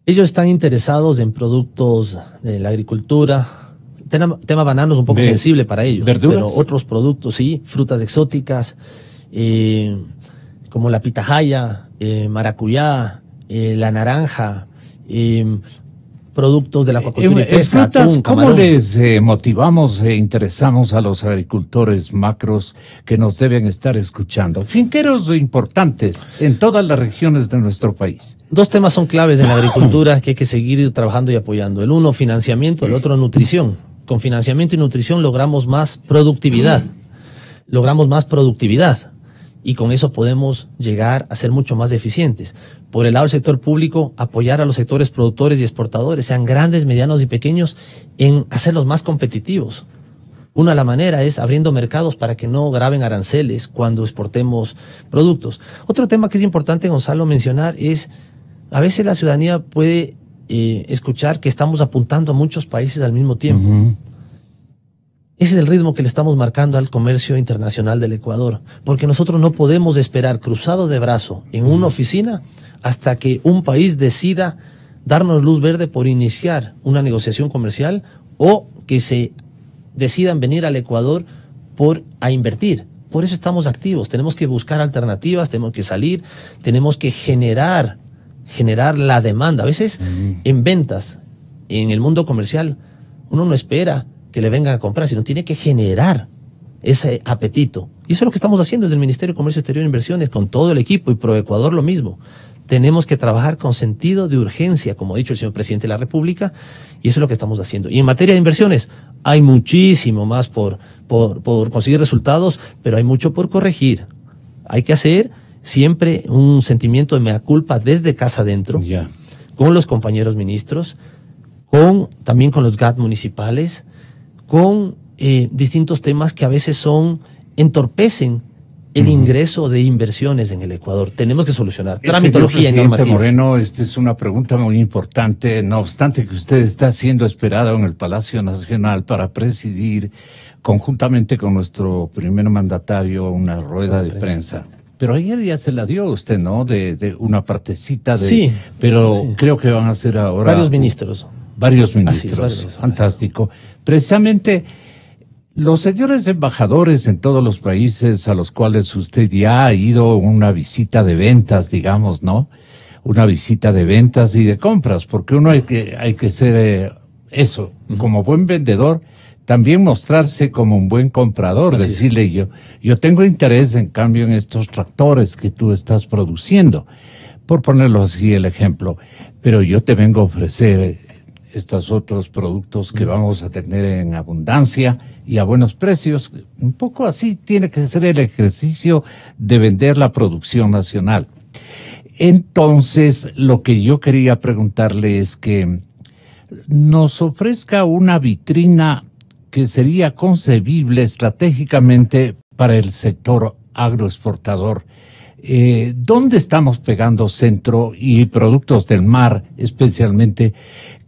Ellos están interesados en productos de la agricultura. Tema bananos un poco sensible para ellos. ¿Verduras? Pero otros productos, sí, frutas exóticas, como la pitahaya, maracuyá, la naranja, productos de la acuacultura y pesca, atún, ¿cómo camarón. les motivamos e interesamos a los agricultores macros que nos deben estar escuchando? Finqueros importantes en todas las regiones de nuestro país. Dos temas son claves en la agricultura que hay que seguir trabajando y apoyando. El uno, financiamiento, el otro, nutrición. Con financiamiento y nutrición logramos más productividad. Y con eso podemos llegar a ser mucho más eficientes. Por el lado del sector público, apoyar a los sectores productores y exportadores, sean grandes, medianos y pequeños, en hacerlos más competitivos. Una de las maneras es abriendo mercados para que no graben aranceles cuando exportemos productos. Otro tema que es importante, Gonzalo, mencionar es, a veces la ciudadanía puede escuchar que estamos apuntando a muchos países al mismo tiempo. Ese es el ritmo que le estamos marcando al comercio internacional del Ecuador, porque nosotros no podemos esperar cruzado de brazo en una oficina hasta que un país decida darnos luz verde por iniciar una negociación comercial o que se decidan venir al Ecuador a invertir. Por eso estamos activos, tenemos que buscar alternativas, tenemos que salir, tenemos que generar la demanda. A veces en ventas, en el mundo comercial, uno no espera que le vengan a comprar, sino tiene que generar ese apetito. Y eso es lo que estamos haciendo desde el Ministerio de Comercio Exterior e Inversiones, con todo el equipo, y ProEcuador lo mismo. Tenemos que trabajar con sentido de urgencia, como ha dicho el señor Presidente de la República, y eso es lo que estamos haciendo. Y en materia de inversiones, hay muchísimo más por conseguir resultados, pero hay mucho por corregir. Hay que hacer siempre un sentimiento de mea culpa desde casa adentro, con los compañeros ministros, también con los GAT municipales, con distintos temas que a veces entorpecen el ingreso de inversiones en el Ecuador. Tenemos que solucionar tramitología y normativas. Moreno, esta es una pregunta muy importante, no obstante que usted está siendo esperado en el Palacio Nacional para presidir conjuntamente con nuestro primer mandatario una rueda de prensa. Pero ayer ya se la dio usted, ¿no? De una partecita de... Sí. Pero creo que van a ser ahora... Varios ministros. Así es, fantástico. Precisamente, los señores embajadores en todos los países a los cuales usted ya ha ido, una visita de ventas, digamos, ¿no? Una visita de ventas y de compras, porque uno hay que ser eso, como buen vendedor, también mostrarse como un buen comprador, decirle yo tengo interés, en cambio, en estos tractores que tú estás produciendo, por ponerlo así el ejemplo, pero yo te vengo a ofrecer estos otros productos que vamos a tener en abundancia y a buenos precios. Un poco así tiene que ser el ejercicio de vender la producción nacional. Entonces, lo que yo quería preguntarle es que nos ofrezca una vitrina que sería concebible estratégicamente para el sector agroexportador. ¿Dónde estamos pegando centro y productos del mar especialmente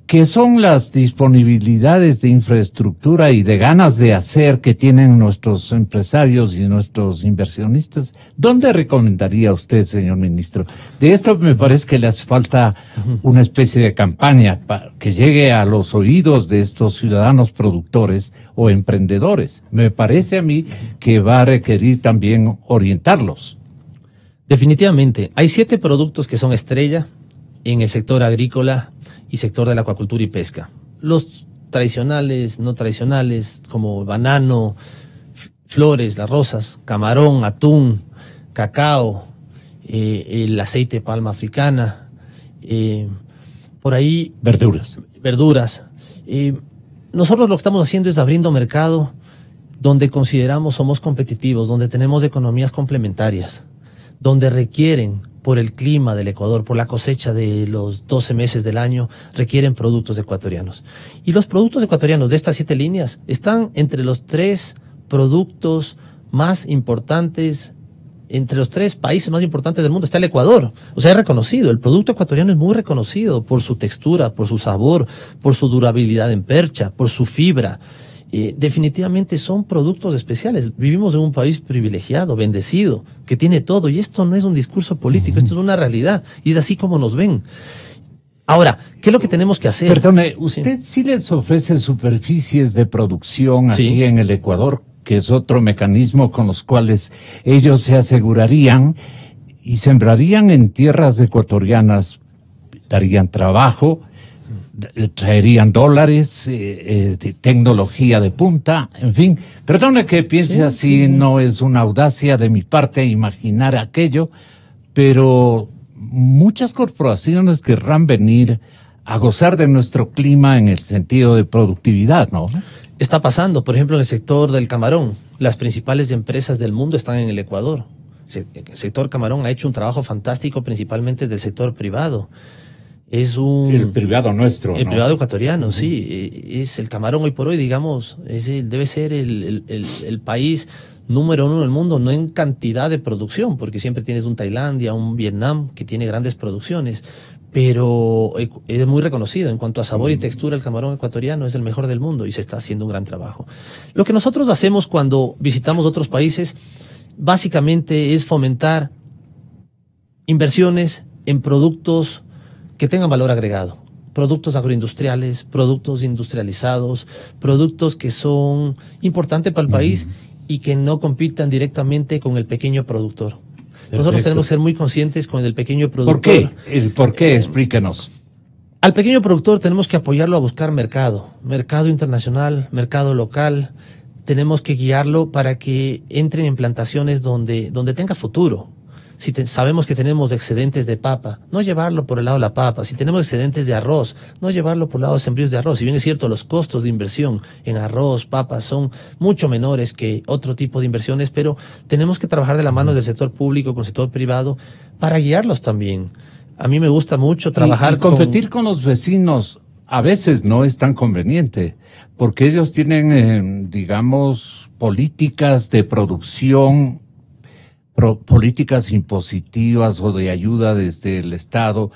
¿qué son las disponibilidades de infraestructura y de ganas de hacer que tienen nuestros empresarios y nuestros inversionistas? ¿Dónde recomendaría usted, señor ministro? De esto me parece que le hace falta una especie de campaña para que llegue a los oídos de estos ciudadanos productores o emprendedores. Me parece a mí que va a requerir también orientarlos. Definitivamente. Hay 7 productos que son estrella en el sector agrícola y sector de la acuacultura y pesca. Los tradicionales, no tradicionales, como banano, flores, las rosas, camarón, atún, cacao, el aceite de palma africana, por ahí... Verduras. Nosotros lo que estamos haciendo es abriendo mercado donde consideramos somos competitivos, donde tenemos economías complementarias, donde requieren, por el clima del Ecuador, por la cosecha de los 12 meses del año, requieren productos ecuatorianos. Y los productos ecuatorianos de estas 7 líneas están entre los 3 productos más importantes, entre los 3 países más importantes del mundo está el Ecuador. O sea, es reconocido, el producto ecuatoriano es muy reconocido por su textura, por su sabor, por su durabilidad en percha, por su fibra. Definitivamente son productos especiales. Vivimos en un país privilegiado, bendecido, que tiene todo, y esto no es un discurso político, esto es una realidad, y es así como nos ven. Ahora, ¿qué es lo que tenemos que hacer? Perdone, ¿usted sí les ofrece superficies de producción aquí en el Ecuador, que es otro mecanismo con los cuales ellos se asegurarían y sembrarían en tierras ecuatorianas, darían trabajo, traerían dólares, tecnología de punta, en fin? Perdone que piense así, no es una audacia de mi parte imaginar aquello, pero muchas corporaciones querrán venir a gozar de nuestro clima en el sentido de productividad, ¿no? Está pasando, por ejemplo, en el sector del camarón. Las principales empresas del mundo están en el Ecuador. El sector camarón ha hecho un trabajo fantástico, principalmente desde el sector privado. El privado nuestro, el ¿no? privado ecuatoriano, sí. Es el camarón hoy por hoy, digamos, debe ser el país número 1 del mundo, no en cantidad de producción, porque siempre tienes un Tailandia, un Vietnam que tiene grandes producciones, pero es muy reconocido en cuanto a sabor y textura. El camarón ecuatoriano es el mejor del mundo y se está haciendo un gran trabajo. Lo que nosotros hacemos cuando visitamos otros países básicamente es fomentar inversiones en productos que tengan valor agregado, productos agroindustriales, productos industrializados, productos que son importantes para el país y que no compitan directamente con el pequeño productor. Perfecto. Nosotros tenemos que ser muy conscientes con el pequeño productor. ¿Por qué? ¿Por qué? Explíquenos. Al pequeño productor tenemos que apoyarlo a buscar mercado internacional, mercado local. Tenemos que guiarlo para que entren en plantaciones donde tenga futuro. Si sabemos que tenemos excedentes de papa, no llevarlo por el lado de la papa. Si tenemos excedentes de arroz, no llevarlo por el lado de sembríos de arroz. Si bien es cierto, los costos de inversión en arroz, papas son mucho menores que otro tipo de inversiones, pero tenemos que trabajar de la mano del sector público con el sector privado para guiarlos también. A mí me gusta mucho trabajar y competir con los vecinos a veces no es tan conveniente, porque ellos tienen, digamos, políticas de producción, políticas impositivas o de ayuda desde el Estado,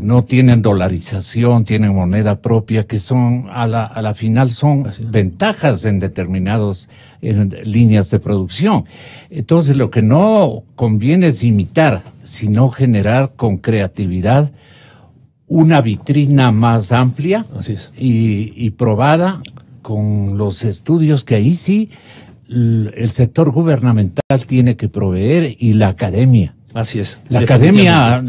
no tienen dolarización, tienen moneda propia, que son a la final son ventajas en determinadas líneas de producción. Entonces lo que no conviene es imitar, sino generar con creatividad una vitrina más amplia y probada con los estudios que ahí sí el sector gubernamental tiene que proveer y la academia. Así es. La academia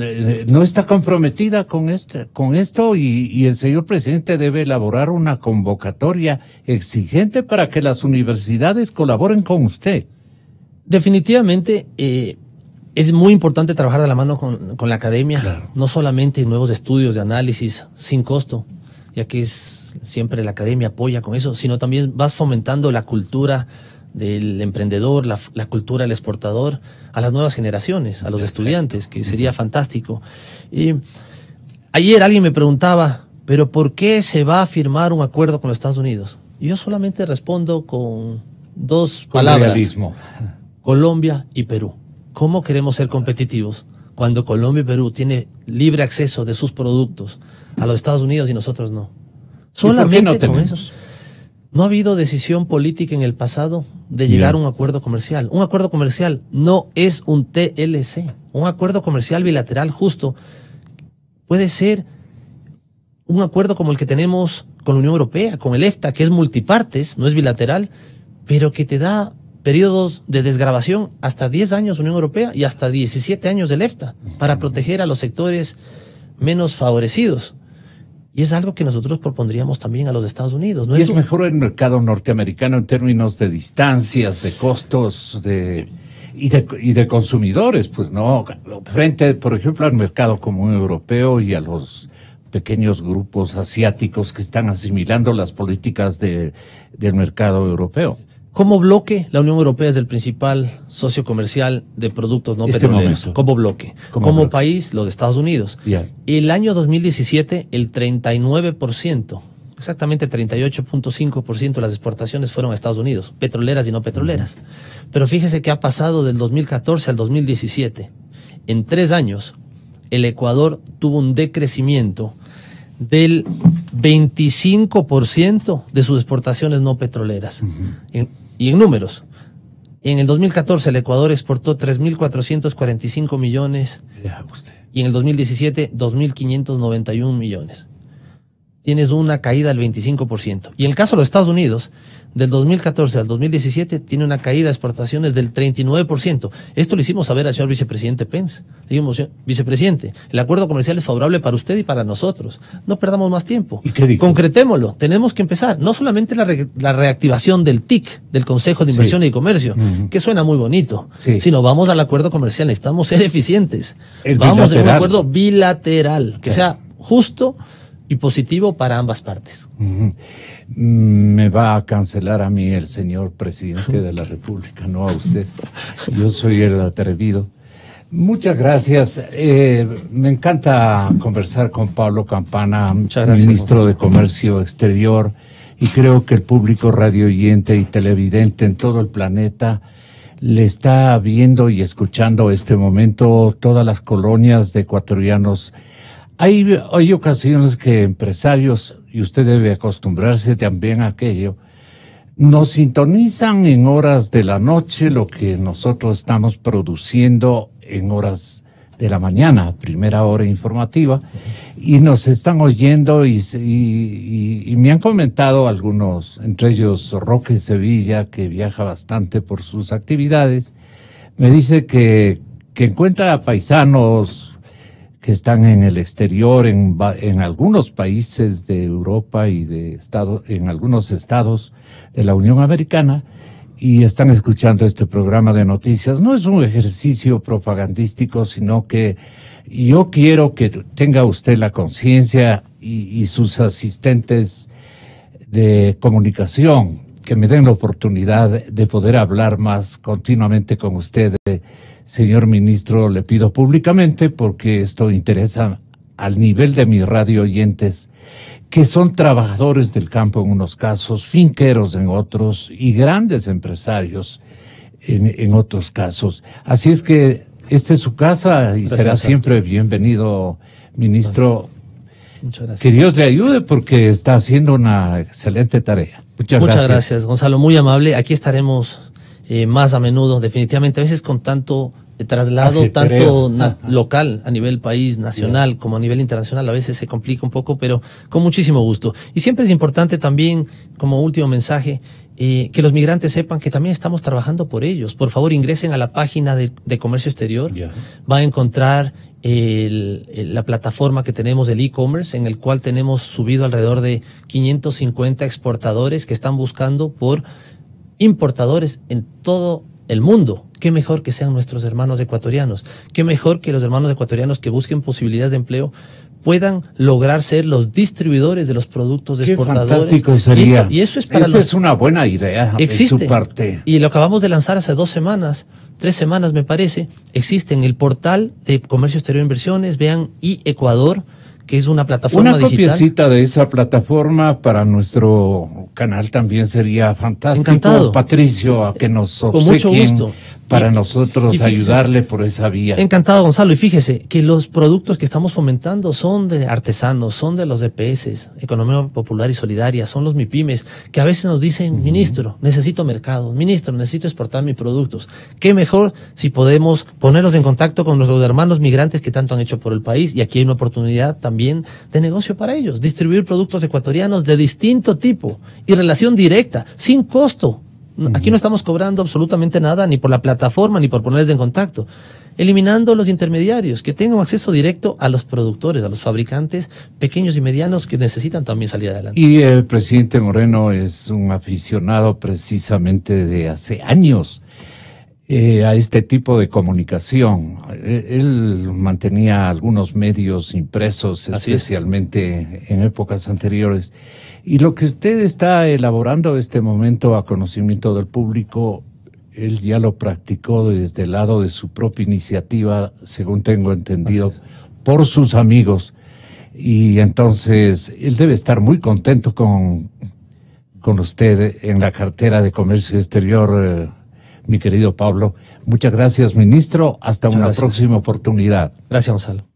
no está comprometida con esto y el señor presidente debe elaborar una convocatoria exigente para que las universidades colaboren con usted. Definitivamente es muy importante trabajar de la mano con la academia, claro. No solamente en nuevos estudios de análisis sin costo, ya que siempre la academia apoya con eso, sino también vas fomentando la cultura del emprendedor, la cultura del exportador a las nuevas generaciones, a los estudiantes, que sería fantástico. Ayer alguien me preguntaba, ¿pero por qué se va a firmar un acuerdo con los Estados Unidos? Y yo solamente respondo con 2 palabras. Realismo. Colombia y Perú. ¿Cómo queremos ser competitivos cuando Colombia y Perú tienen libre acceso de sus productos a los Estados Unidos y nosotros no? Solamente no con tenemos? eso. No ha habido decisión política en el pasado de llegar a un acuerdo comercial. Un acuerdo comercial no es un TLC. Un acuerdo comercial bilateral justo puede ser un acuerdo como el que tenemos con la Unión Europea, con el EFTA, que es multipartes, no es bilateral, pero que te da periodos de desgravación hasta 10 años Unión Europea y hasta 17 años del EFTA para proteger a los sectores menos favorecidos. Y es algo que nosotros propondríamos también a los Estados Unidos. ¿No? Y es mejor el mercado norteamericano en términos de distancias, de costos, y de consumidores, pues no, frente, por ejemplo, al mercado común europeo y a los pequeños grupos asiáticos que están asimilando las políticas del mercado europeo. Como bloque, la Unión Europea es el principal socio comercial de productos no petroleros. Como bloque. Como país, los Estados Unidos. El año 2017, el 39%, exactamente 38.5% de las exportaciones fueron a Estados Unidos, petroleras y no petroleras. Pero fíjese que ha pasado del 2014 al 2017. En 3 años, el Ecuador tuvo un decrecimiento del 25% de sus exportaciones no petroleras. Y en números, en el 2014 el Ecuador exportó 3.445 millones y en el 2017 2.591 millones. Tienes una caída del 25%. Y en el caso de los Estados Unidos, del 2014 al 2017 tiene una caída de exportaciones del 39%. Esto le hicimos saber al señor vicepresidente Pence. Le dijimos, vicepresidente, el acuerdo comercial es favorable para usted y para nosotros. No perdamos más tiempo. ¿Y qué dijo? Concretémoslo. Tenemos que empezar. No solamente la reactivación del TIC, del Consejo de Inversión y Comercio, que suena muy bonito, sino vamos al acuerdo comercial. Necesitamos ser eficientes. Vamos a un acuerdo bilateral, que sea justo y positivo para ambas partes. Me va a cancelar a mí el señor presidente de la República, no a usted. Yo soy el atrevido. Muchas gracias. Me encanta conversar con Pablo Campana, ministro de Comercio Exterior, y creo que el público radioyente y televidente en todo el planeta le está viendo y escuchando este momento todas las colonias de ecuatorianos. Hay ocasiones que empresarios, y usted debe acostumbrarse también a aquello, nos sintonizan en horas de la noche lo que nosotros estamos produciendo en horas de la mañana, primera hora informativa, y nos están oyendo y me han comentado algunos, entre ellos Roque Sevilla, que viaja bastante por sus actividades, me dice que encuentra paisanos que están en el exterior, en algunos países de Europa y en algunos estados de la Unión Americana, y están escuchando este programa de noticias. No es un ejercicio propagandístico, sino que yo quiero que tenga usted la conciencia y sus asistentes de comunicación, que me den la oportunidad de poder hablar más continuamente con usted. Señor ministro, le pido públicamente, porque esto interesa al nivel de mis radio oyentes, que son trabajadores del campo en unos casos, finqueros en otros y grandes empresarios en otros casos. Así es que esta es su casa y será siempre bienvenido, ministro. Muchas gracias. Que Dios le ayude, porque está haciendo una excelente tarea. Muchas gracias, Gonzalo. Muy amable. Aquí estaremos más a menudo, definitivamente. A veces con tanto traslado, tanto local, a nivel país, nacional, como a nivel internacional, a veces se complica un poco, pero con muchísimo gusto. Y siempre es importante también, como último mensaje, que los migrantes sepan que también estamos trabajando por ellos. Por favor, ingresen a la página de Comercio Exterior. Va a encontrar la plataforma que tenemos del e-commerce, en el cual tenemos subido alrededor de 550 exportadores que están buscando por importadores en todo el mundo. Qué mejor que sean nuestros hermanos ecuatorianos. Qué mejor que los hermanos ecuatorianos que busquen posibilidades de empleo puedan lograr ser los distribuidores de los productos de exportadores. Fantástico sería. Y eso es para Esa es una buena idea de su parte. Y lo acabamos de lanzar hace 2 semanas, 3 semanas me parece. Existe en el portal de Comercio Exterior e Inversiones, vean Ecuador, que es una plataforma digital. Una copiecita de esa plataforma para nuestro canal también sería fantástico. Encantado. Patricio, a que nos obsequien para nosotros ayudarle por esa vía. Encantado, Gonzalo. Y fíjese que los productos que estamos fomentando son de artesanos, son de los EPS, Economía Popular y Solidaria, son los MIPYMES, que a veces nos dicen, ministro, necesito mercado, ministro, necesito exportar mis productos. Qué mejor si podemos ponerlos en contacto con los hermanos migrantes que tanto han hecho por el país, y aquí hay una oportunidad también de negocio para ellos, distribuir productos ecuatorianos de distinto tipo y relación directa, sin costo. Aquí no estamos cobrando absolutamente nada, ni por la plataforma, ni por ponerles en contacto. Eliminando los intermediarios, que tengan acceso directo a los productores, a los fabricantes pequeños y medianos que necesitan también salir adelante. Y el presidente Moreno es un aficionado precisamente de hace años a este tipo de comunicación. Él mantenía algunos medios impresos, especialmente en épocas anteriores. Y lo que usted está elaborando este momento a conocimiento del público, él ya lo practicó desde el lado de su propia iniciativa, según tengo entendido, por sus amigos. Y entonces él debe estar muy contento con usted en la cartera de Comercio Exterior, mi querido Pablo. Muchas gracias, ministro. Hasta una próxima oportunidad. Gracias, Gonzalo.